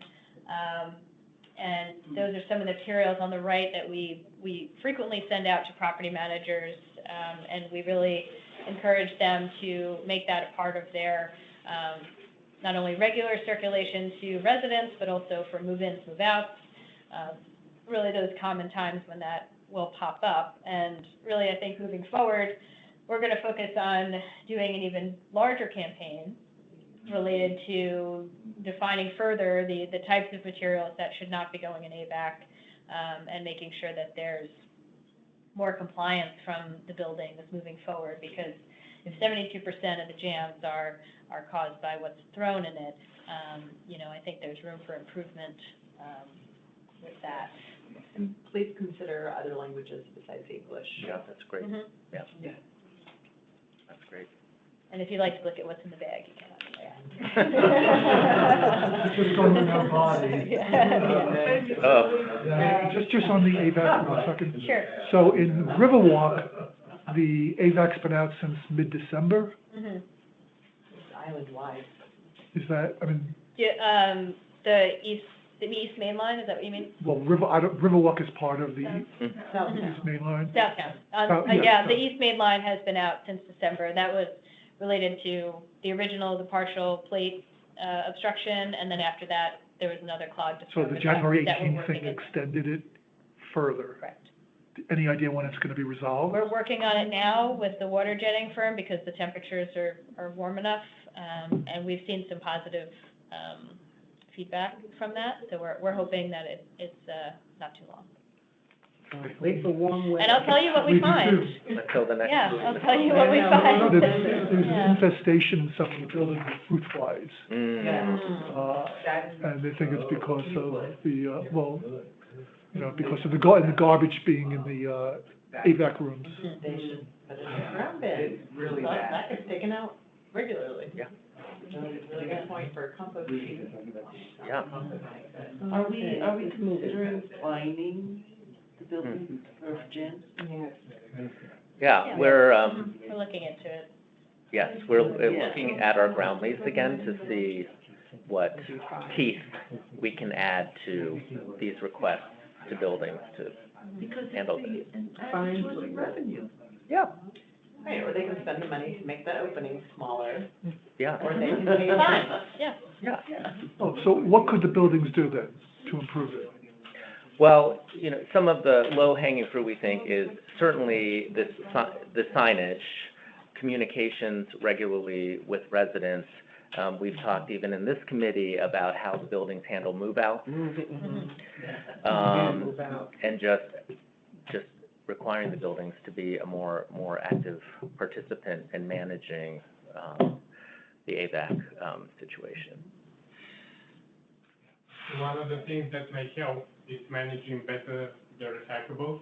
and those are some of the materials on the right that we frequently send out to property managers, and we really encourage them to make that a part of their not only regular circulation to residents, but also for move-ins, move-outs, really those common times when that will pop up. And really, I think moving forward, we're going to focus on doing an even larger campaign related to defining further the types of materials that should not be going in AVAC, and making sure that there's more compliance from the buildings moving forward, because if 72% of the jams are caused by what's thrown in it, you know, I think there's room for improvement with that. And please consider other languages besides English. Yeah, that's great. Mhm. Yeah, Yeah. that's great. And if you'd like to look at what's in the bag, you can. Just on our body. Just on the AVAC for a second. Sure. So in Riverwalk, the AVAC's been out since mid-December. Mhm. It's island-wide. Is that, I mean, Yeah, the East Main Line, is that what you mean? well, Riverwalk is part of the South East Main Line. Southtown. Yeah, Yeah, the South. East Main Line has been out since December, and that was related to the partial plate obstruction, and then after that, there was another clog. So the discovered January that we're 18th working thing in. extended it further. Correct. Any idea when it's going to be resolved? We're working on it now with the water jetting firm because the temperatures are warm enough, and we've seen some positive feedback from that, so we're hoping that it's not too long. Wait for warm weather. And I'll tell you what we do find. too. Until the next. Yeah, I'll tell you what we find. There's an Yeah. infestation in some of the buildings with fruit flies. Yeah. And they think it's because of the, well, you know, because of the garbage being in the AVAC rooms. They should put it in the ground bin. It's really So bad. that gets taken out regularly. Yeah. Really good point for compost tea. Yeah. Are we considering fining the building for jams? Yeah, we're, We're looking into it. yes, we're looking at our ground lease again to see what teeth we can add to these requests to buildings to Because handle it's this. an source of revenue. Yeah. Right, or they can spend the money to make that opening smaller, Yeah. or they can pay fines. Yeah. Yeah. Oh, so what could the buildings do then to improve it? Well, you know, some of the low-hanging fruit, we think, is certainly the signage, communications regularly with residents. We've talked even in this committee about how the buildings handle move-outs. And just requiring the buildings to be a more active participant in managing the AVAC situation. One of the things that may help is managing better the recyclables.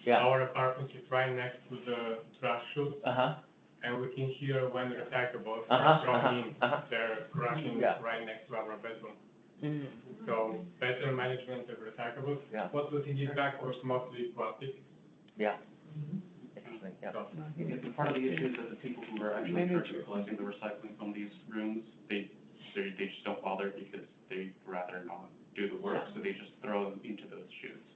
Yeah. Our apartment is right next to the trash chute, Uh-huh, and we can hear when the recyclables Uh-huh, are thrown uh-huh, in. uh-huh. They're crashing Yeah. right next to our bedroom. Mm. So better management of recyclables. Yeah. What was in this bag was mostly plastic. yeah. Interesting, yeah. So Yeah, part of the issue is that the people who are actually in charge of collecting the recycling from these rooms, they just don't bother because they'd rather not do the work, so they just throw them into those chutes.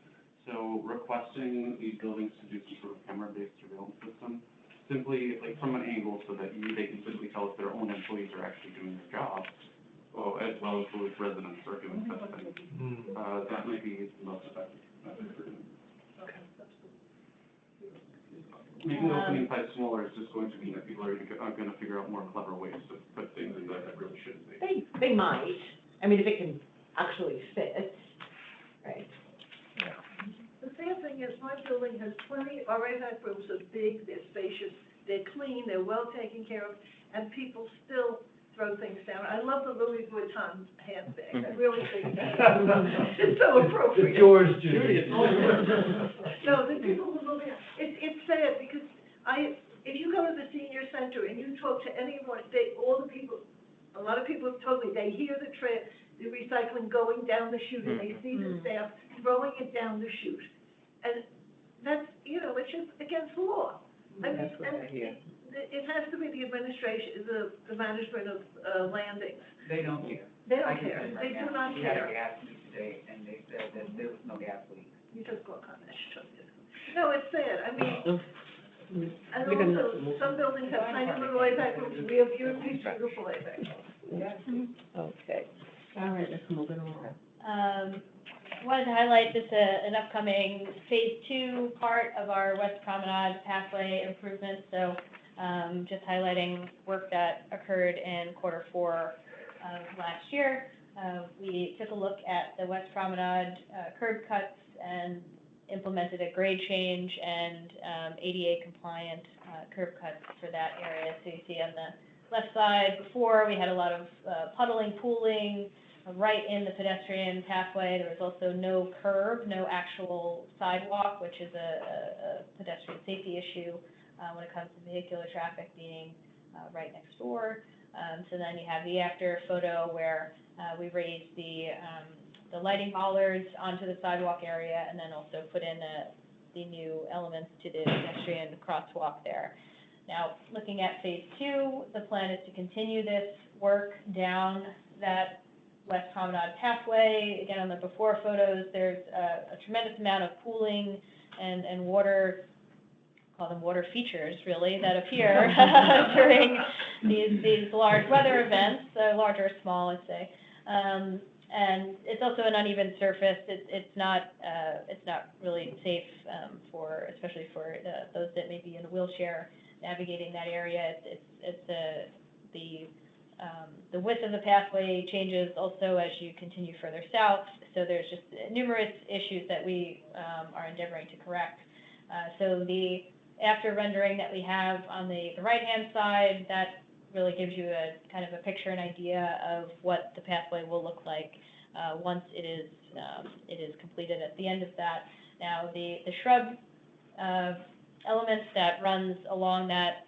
So requesting these buildings to do some sort of camera-based surveillance system, simply like from an angle so that they can simply tell if their own employees are actually doing their job, as well as those residents are doing such things. That might be the most effective method for doing. Making the opening size smaller is just going to mean that people are going to figure out more clever ways to put things in there that really shouldn't be. They might, I mean, if it can actually fit, right? The sad thing is, my building has 20 RA rooms, are big, they're spacious, they're clean, they're well taken care of, and people still throw things down. I love the Louis Vuitton handbag, I really think it's so appropriate. Yours, Judy. No, the people who live in, it's sad, because if you go to the senior center and you talk to anyone, a lot of people have told me, they hear the recycling going down the chute, and they see the staff throwing it down the chute. And that's, it's just against the law. I mean, That's what I hear. it has to be the administration, the management of landings. They don't care. They I don't can care, tell you they right do now, not we had a care. gas leak today, and they said that there was no gas leak. You just walk on that shit. No, it's sad, I mean, and We can- also, some buildings have tiny little AVAC rooms, we have beautiful AVAC rooms. Okay, all right, let's move it on. Wanted to highlight just an upcoming Phase 2 part of our West Promenade pathway improvements. So just highlighting work that occurred in Q4 of last year. We took a look at the West Promenade curb cuts and implemented a grade change and ADA compliant curb cuts for that area. So you see on the left side, before we had a lot of puddling, pooling, right in the pedestrian pathway. There was also no curb, no actual sidewalk, which is a pedestrian safety issue when it comes to vehicular traffic being right next door. So then you have the after photo where we raised the lighting bollards onto the sidewalk area, and then also put in the new elements to the pedestrian crosswalk there. Now, looking at Phase 2, the plan is to continue this work down that West Promenade pathway. Again, on the before photos, there's a tremendous amount of pooling and water, call them water features, really, that appear during these large weather events, large or small, I'd say. And it's also an uneven surface. It's not really safe especially for those that may be in a wheelchair navigating that area. The width of the pathway changes also as you continue further south, so there's just numerous issues that we are endeavoring to correct. So the after rendering that we have on the right-hand side, that really gives you a kind of a picture and idea of what the pathway will look like once it is completed at the end of that. Now, the shrub elements that runs along that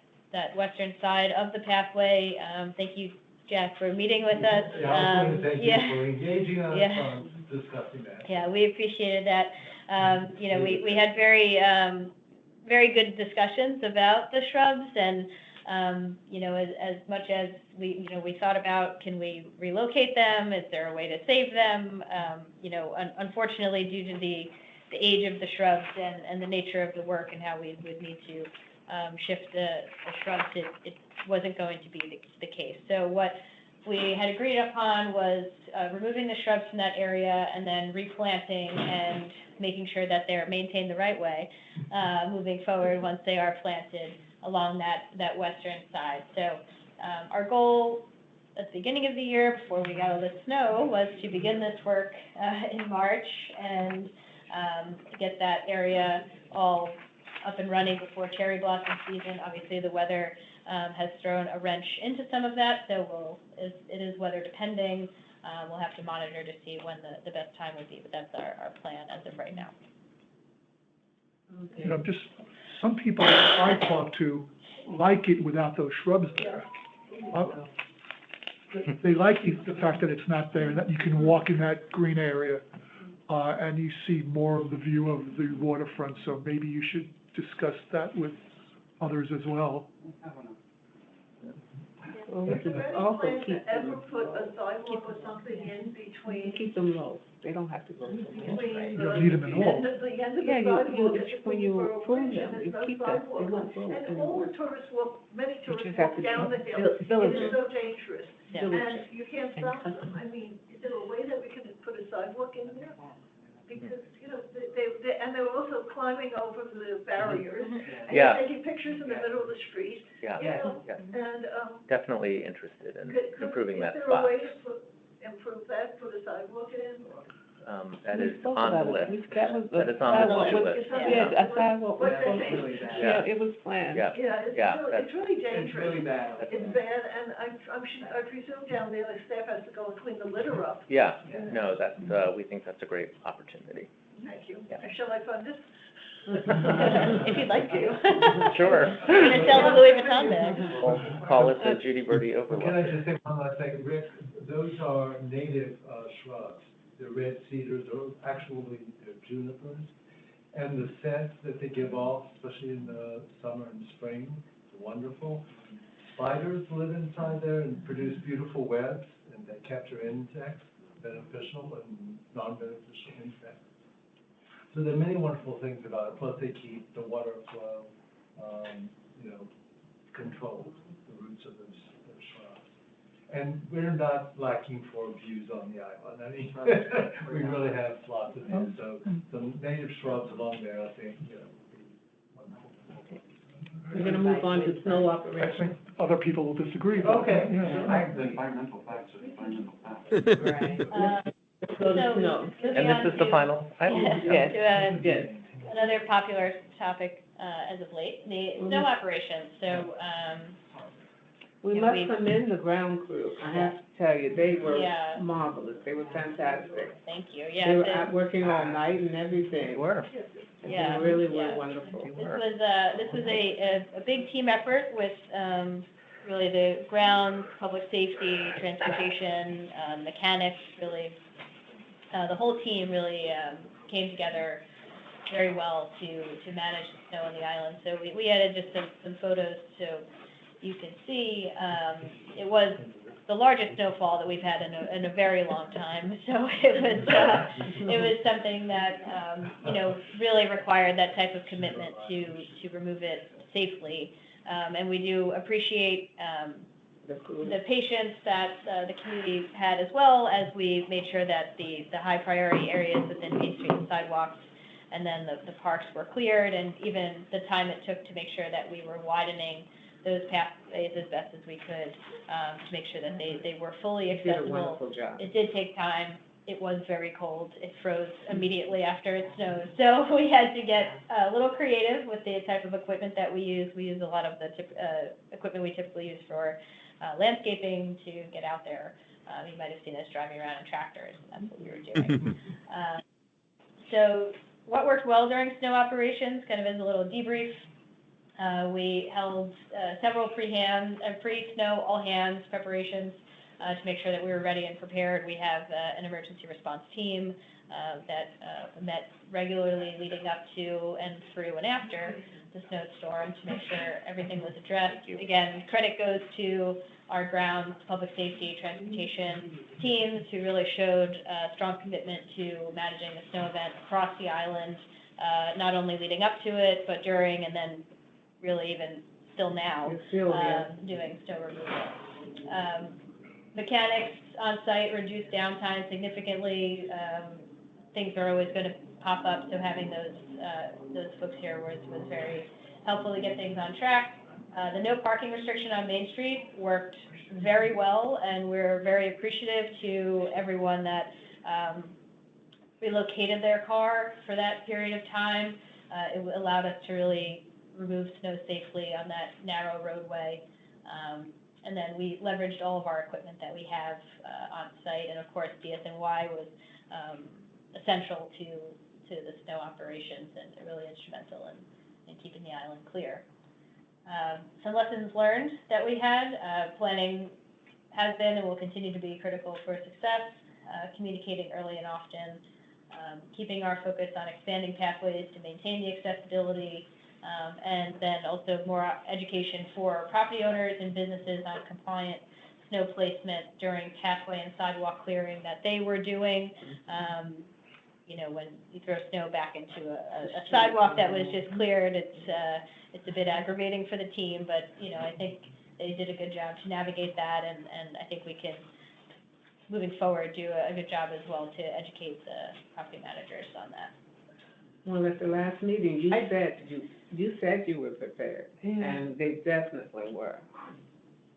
western side of the pathway, thank you, Jack, for meeting with us. Yeah, I was going to thank you yeah. for engaging us Yeah. on discussing that. Yeah, we appreciated that. We had very good discussions about the shrubs, and as much as we thought about, can we relocate them? Is there a way to save them? Unfortunately, due to the age of the shrubs and the nature of the work and how we would need to shift the shrubs, it wasn't going to be the case. So what we had agreed upon was removing the shrubs from that area and then replanting and making sure that they're maintained the right way moving forward once they are planted along that western side. So our goal at the beginning of the year, before we got all the snow, was to begin this work in March and get that area all up and running before cherry blossom season. Obviously, the weather has thrown a wrench into some of that, so it is weather depending. We'll have to monitor to see when the best time would be, but that's our plan as of right now. You know, just, some people I talk to like it without those shrubs there. They like the fact that it's not there, and that you can walk in that green area, and you see more of the view of the waterfront, so maybe you should discuss that with others as well. Well, we Is can there any also plan keep to ever them, put a sidewalk or something in between, keep them low. They don't have to go to the between You the don't need them at all. end of the Yeah, sidewalk and when you Queensboro approve Bridge, them, and you there's no keep them, they sidewalk. won't go And all anywhere. the tourists walk, many tourists just have walk to down the hill. It villages. is so dangerous. Yeah. And you can't stop them. I mean, is there a way that we can put a sidewalk in there? Because, you know, and they're also climbing over the barriers. And Yeah. they're taking pictures in the middle of the street, Yeah, you know? yeah, And, definitely interested in improving that Is there a spot. way to improve that, put a sidewalk in? That We is spoke on the about it. list. That was That the is on the sidewalk to-do was- list. Yeah, a sidewalk was What's that supposed thing? to, Really bad. yeah, it was planned. Yeah, Yeah, yeah, it's really dangerous. Really bad. It's bad, and I presume down there, the staff has to go and clean the litter up. yeah, no, that's, we think that's a great opportunity. Thank you. Yeah. Shall I fund this? If you'd like to. Sure. We're gonna sell the Louis Vuitton bag. We'll call it the Judy Birdie Can I Overlook. just say one last thing, Rick, those are native shrubs, the red cedars, or actually they're junipers. And the scent that they give off, especially in the summer and spring, is wonderful. Spiders live inside there and produce beautiful webs, and they capture insects, beneficial and non-beneficial insects. So there are many wonderful things about it, plus they keep the water flow, controlled, the roots of those shrubs. And we're not lacking for views on the island, I mean, we really have lots of views, so some native shrubs along there, I think, would be wonderful. We're gonna move on to snow I operation. think other people will disagree, but, Okay. yeah. The environmental facts are environmental facts. Right. So, So, snow. moving And on this is the to- final item? Yes. To, Yes. another popular topic, as of late, the snow operations. So, We Yeah, must we- commend the ground crew. I have to tell you, they were Yeah. marvelous. They were fantastic. thank you, They yeah. were the- out working all night and They everything. were. Yeah, They really yeah. were wonderful. This was a big team effort with, really the ground, public safety, transportation, mechanics, really, the whole team really, came together very well to manage the snow on the island. So we added just some photos so you can see, it was the largest snowfall that we've had in a very long time. So it was something that, really required that type of commitment to remove it safely. And we do appreciate, The crew. the patience that the community had, as well as we made sure that the high priority areas within Main Street and sidewalks and then the parks were cleared, and even the time it took to make sure that we were widening those pathways as best as we could, to make sure that they were fully They did a accessible. wonderful job. It did take time. It was very cold. It froze immediately after it snowed. So we had to get a little creative with the type of equipment that we use. We use a lot of the equipment we typically use for landscaping to get out there. You might have seen us driving around in tractors. That's what we were doing. So what worked well during snow operations, kind of as a little debrief, we held several pre-snow all-hands preparations to make sure that we were ready and prepared. We have an emergency response team that met regularly leading up to and through and after the snowstorm to make sure everything was addressed. Again, credit goes to our ground, public safety, transportation teams who really showed strong commitment to managing the snow event across the island, not only leading up to it, but during and then really even still now, doing snow removal. Mechanics on site reduced downtime significantly. Things are always going to pop up, so having those folks here was very helpful to get things on track. The no parking restriction on Main Street worked very well, and we're very appreciative to everyone that relocated their car for that period of time. It allowed us to really remove snow safely on that narrow roadway. And then we leveraged all of our equipment that we have on site, and of course, DSNY was essential to the snow operations and really instrumental in keeping the island clear. Some lessons learned that we had, planning has been and will continue to be critical for success, communicating early and often, keeping our focus on expanding pathways to maintain the accessibility, and then also more education for property owners and businesses on compliant snow placement during pathway and sidewalk clearing that they were doing. You know, when you throw snow back into a sidewalk that was just cleared, it's a bit aggravating for the team, but, you know, I think they did a good job to navigate that, and I think we can, moving forward, do a good job as well to educate the property managers on that. Well, at the last meeting, you said you were prepared, and they definitely were.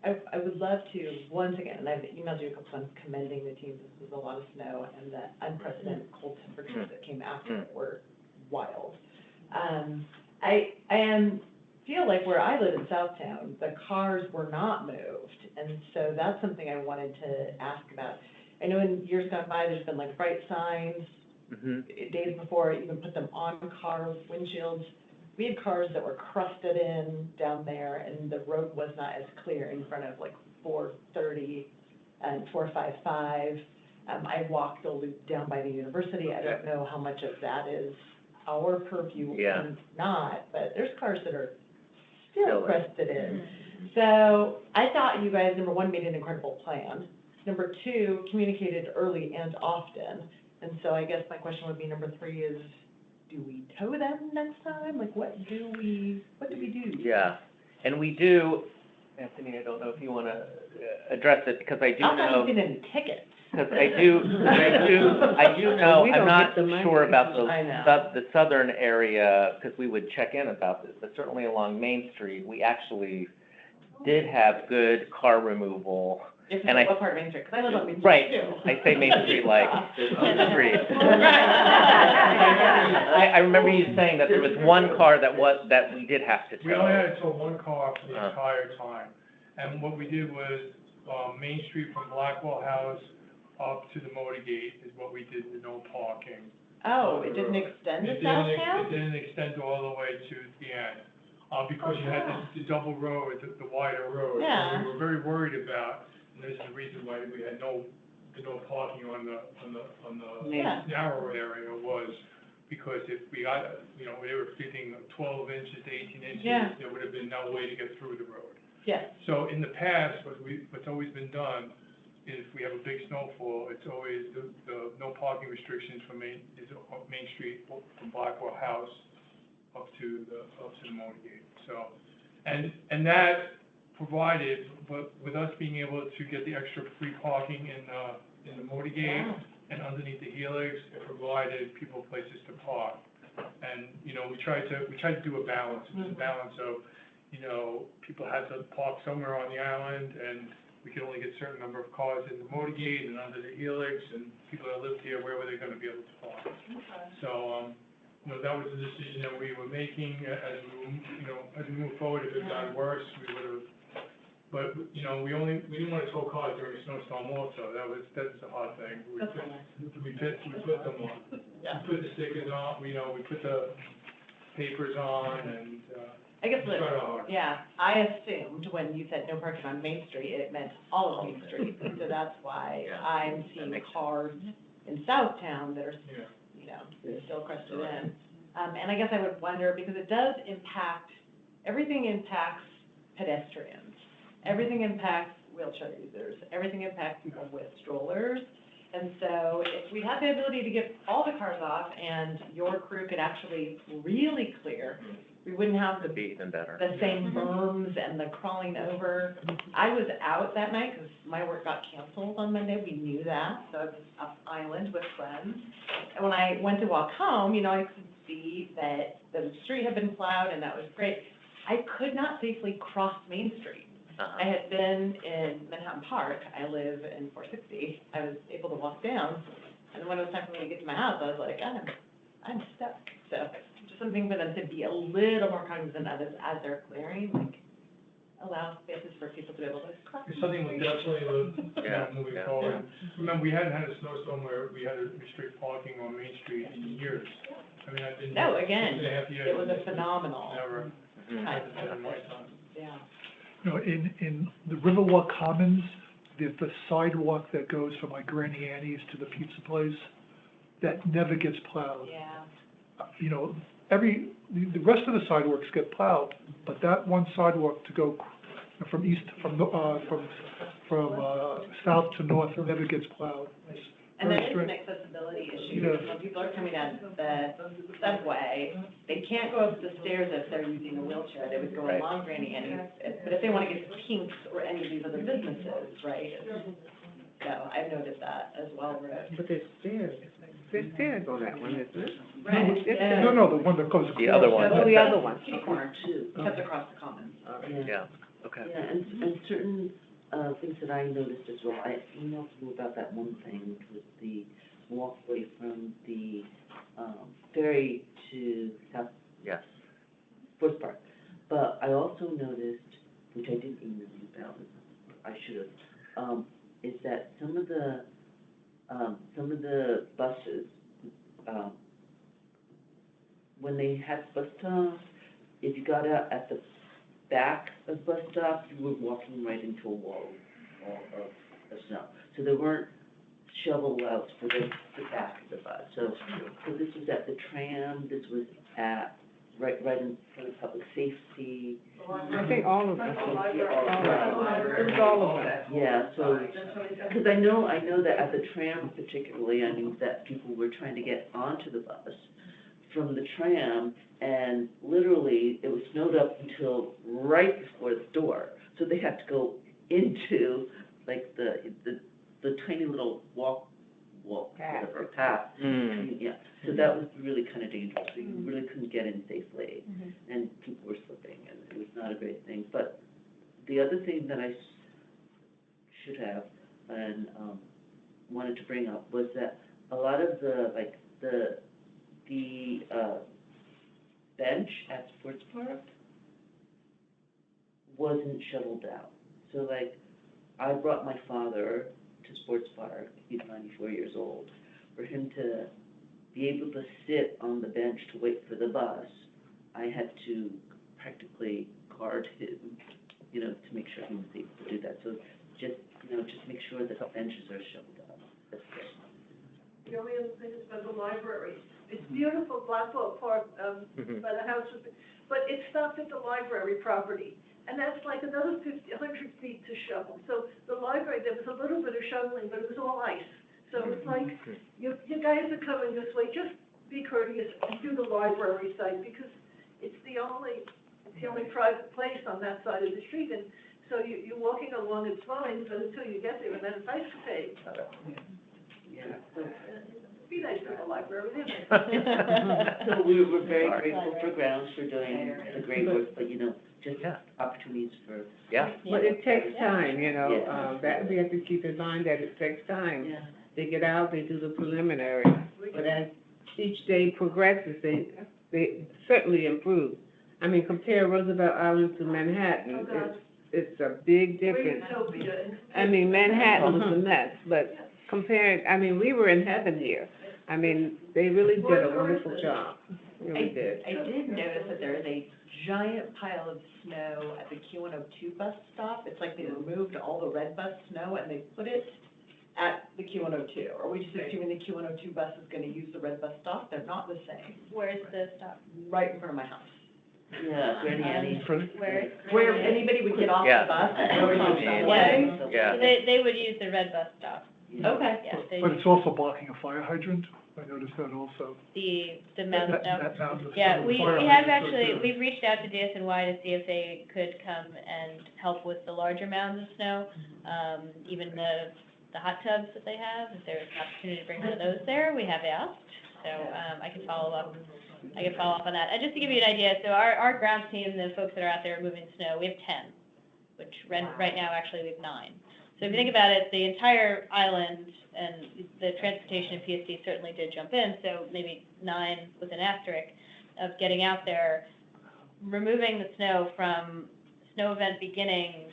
I would love to, once again, and I've emailed you a couple times commending the team, this was a lot of snow, and the unprecedented cold temperatures that came after it were wild. I feel like where I live in Southtown, the cars were not moved, and so that's something I wanted to ask about. I know in years gone by, there's been like bright signs, days before, even put them on car windshields. We had cars that were crusted in down there, and the road was not as clear in front of like 430 and 455. I walked the loop down by the university. I don't know how much of that is our purview and not, but there's cars that are still crusted in. So I thought you guys, number one, made an incredible plan. Number two, communicated early and often. And so I guess my question would be, number three is, do we tow them next time? Like, what do we do? Yeah, and we do, Anthony, I don't know if you want to address it, because I do know. I'm not even in tickets. Because I do know, I'm not sure about the southern area, because we would check in about this, but certainly along Main Street, we actually did have good car removal. And what part of Main Street? Because I live on Main Street right. too. I say Main Street like the street. I remember you saying that there was one car that we did have to tow. We only had to tow one car for the entire time. And what we did was, Main Street from Blackwell House up to the motor gate is what we did, the no parking. Oh, it didn't extend to Southtown? It didn't extend all the way to the end, because you had the double road, the wider road. Yeah. We were very worried about, and this is the reason why we had no parking on the narrow area, was because if we got, you know, they were fitting 12 inches to 18 inches, there would have been no way to get through the road. Yeah. So in the past, what's always been done is if we have a big snowfall, it's always the no parking restrictions from Main Street from Blackwell House up to the motor gate. So, and that provided, but with us being able to get the extra free parking in the motor gate and underneath the helix, it provided people places to park. And, you know, we tried to do a balance. It was a balance of, you know, people had to park somewhere on the island, and we could only get a certain number of cars in the motor gate and under the helix, and people that lived here, where were they gonna be able to park? So, you know, that was the decision that we were making as we move forward. If it got worse, we would have, but, you know, we didn't want to tow cars during a snowstorm also. That's the hard thing. We put them on. Yeah. We put the stickers on, we put the papers on, and, I guess, it's kinda hard. yeah, I assumed when you said no parking on Main Street, it meant all of Main Street. So that's why I'm seeing cars in Southtown that are, you know, still crusted in. And I guess I would wonder, because it does impact, everything impacts pedestrians. Everything impacts wheelchair users. Everything impacts people with strollers. And so if we had the ability to get all the cars off and your crew could actually really clear, we wouldn't have It'd be even better. the same berms and the crawling over. I was out that night because my work got canceled on Monday. We knew that, so I was up island with friends. And when I went to walk home, you know, I could see that the street had been plowed, and that was great. I could not safely cross Main Street. I had been in Manhattan Park. I live in 460. I was able to walk down, and when it was time for me to get to my house, I was like, I'm stuck. So just something for them to be a little more cognizant of as they're clearing, like, allow spaces for people to be able to cross. It's something we definitely look, Yeah, moving yeah, forward. Remember, we hadn't had a snowstorm where we had to restrict parking on Main Street in years. I mean, I've been. No, again, 2.5 years. it was a phenomenal Never had a night time. yeah. You know, in the Riverwalk Commons, the sidewalk that goes from like Granny Annie's to the pizza place, that never gets plowed. Yeah. You know, the rest of the sidewalks get plowed, but that one sidewalk to go from south to north never gets plowed. It's And that very is an strange. accessibility issue, Yeah. because when people are coming down the subway, they can't go up the stairs if they're using a wheelchair, they would go Right. along Granny Annie's. But if they wanna get to Pink's or any of these other businesses, right? So I've noticed that as well, right? But there's stairs on that one, isn't it? Right, yeah. No, the one that goes. The other one. Oh, the other one. Kitty corner too. Cuts across the commons. Yeah, okay. Yeah, and certain, things that I noticed as well, I emailed you about that one thing with the walkway from the, ferry to South Yes. Sports Park. But I also noticed, which I didn't email you about, I should have, is that some of the buses, when they had bus stops, if you got out at the back of bus stop, you were walking right into a wall of snow. So there weren't shovel outs for the back of the bus. So this was at the tram, this was at, right in front of public safety. I think all of us. All It was all of us. Yeah, so, because I know that at the tram particularly, I knew that people were trying to get onto the bus from the tram, and literally, it was snowed up until right before the door. So they had to go into, like, the tiny little whatever, path. Mm. Yeah, so that was really kind of dangerous, so you really couldn't get in safely, and people were slipping, and it was not a great thing. But the other thing that I should have, and, wanted to bring up, was that a lot of the bench at Sports Park wasn't shoveled out. So like, I brought my father to Sports Park, he's 94 years old, for him to be able to sit on the bench to wait for the bus. I had to practically guard him, to make sure he was able to do that. So just make sure that the benches are shoveled out. That's it. The only other thing is about the library. It's beautiful, Blackwell Park, by the house, but it stopped at the library property. And that's like another 100 feet to shovel. So the library, there was a little bit of shoveling, but it was all ice. So it's like, you guys are coming this way, just be courteous and do the library side, because it's the only private place on that side of the street. And so you're walking along, it's fine, but until you get there, and then it's ice to pay. Yeah. Be nice to the library, isn't it? So we're very grateful for Grounds for doing the great work, but, just opportunities for. Yeah. But it takes time, Yeah. that we have to keep in mind that it takes time. Yeah. They get out, they do the preliminary, but as each day progresses, they certainly improve. I mean, compare Roosevelt Island to Manhattan, Oh, God. it's a big difference. Utopia. I mean, Manhattan was a mess, but we were in heaven here. I mean, they really did a wonderful job, really did. I did notice that there is a giant pile of snow at the Q102 bus stop. It's like they removed all the red bus snow and they put it at the Q102. Are we just assuming the Q102 bus is gonna use the red bus stop? They're not the same. Where's the stop? Right in front of my house. Yeah, Granny Annie. Where anybody would get off Yeah. the bus and go to the Yeah. subway. Yeah. They would use the red bus stop. Okay. Yeah, they, But it's also blocking a fire hydrant, I noticed that also. the mountain That- snow. that mountain of Yeah, snow, we fire have hydrants actually, right there. we've reached out to DSNY to see if they could come and help with the larger mounds of snow. Even the hot tubs that they have, if there's an opportunity to bring one of those there, we have asked. So, I can follow up on that. And just to give you an idea, so our grounds team, the folks that are out there moving snow, we have 10, which right now, actually, we have 9. So if you think about it, the entire island and the transportation and PSD certainly did jump in, so maybe 9 with an asterisk of getting out there, removing the snow from snow event beginning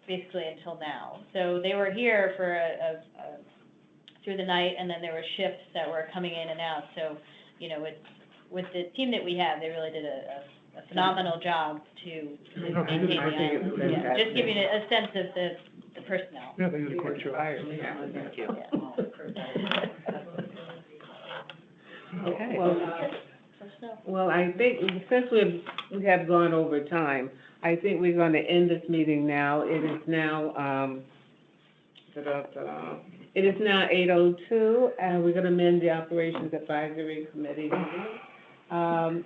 basically until now. So they were here for through the night, and then there were shifts that were coming in and out. So, you know, with the team that we have, they really did a phenomenal job to maintain the island. Yeah, just giving it a sense of the personnel. Yeah, they did a great job. Thank you. Yeah. Okay. So, Well, I think since we have gone over time, I think we're going to end this meeting now. It is now, it is now 8:02, and we're going to amend the Operations Advisory Committee meeting.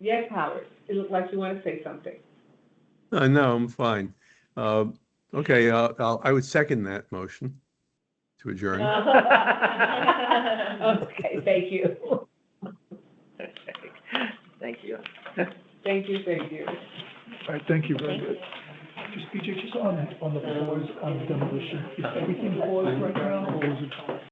Yes, Howard, it looked like you want to say something. No, I'm fine. Okay, I would second that motion to adjourn. Okay, thank you. Thank you. Thank you, thank you. All right, thank you very much. Just, BJ, just on the pause on demolition, is everything paused right now, or is it?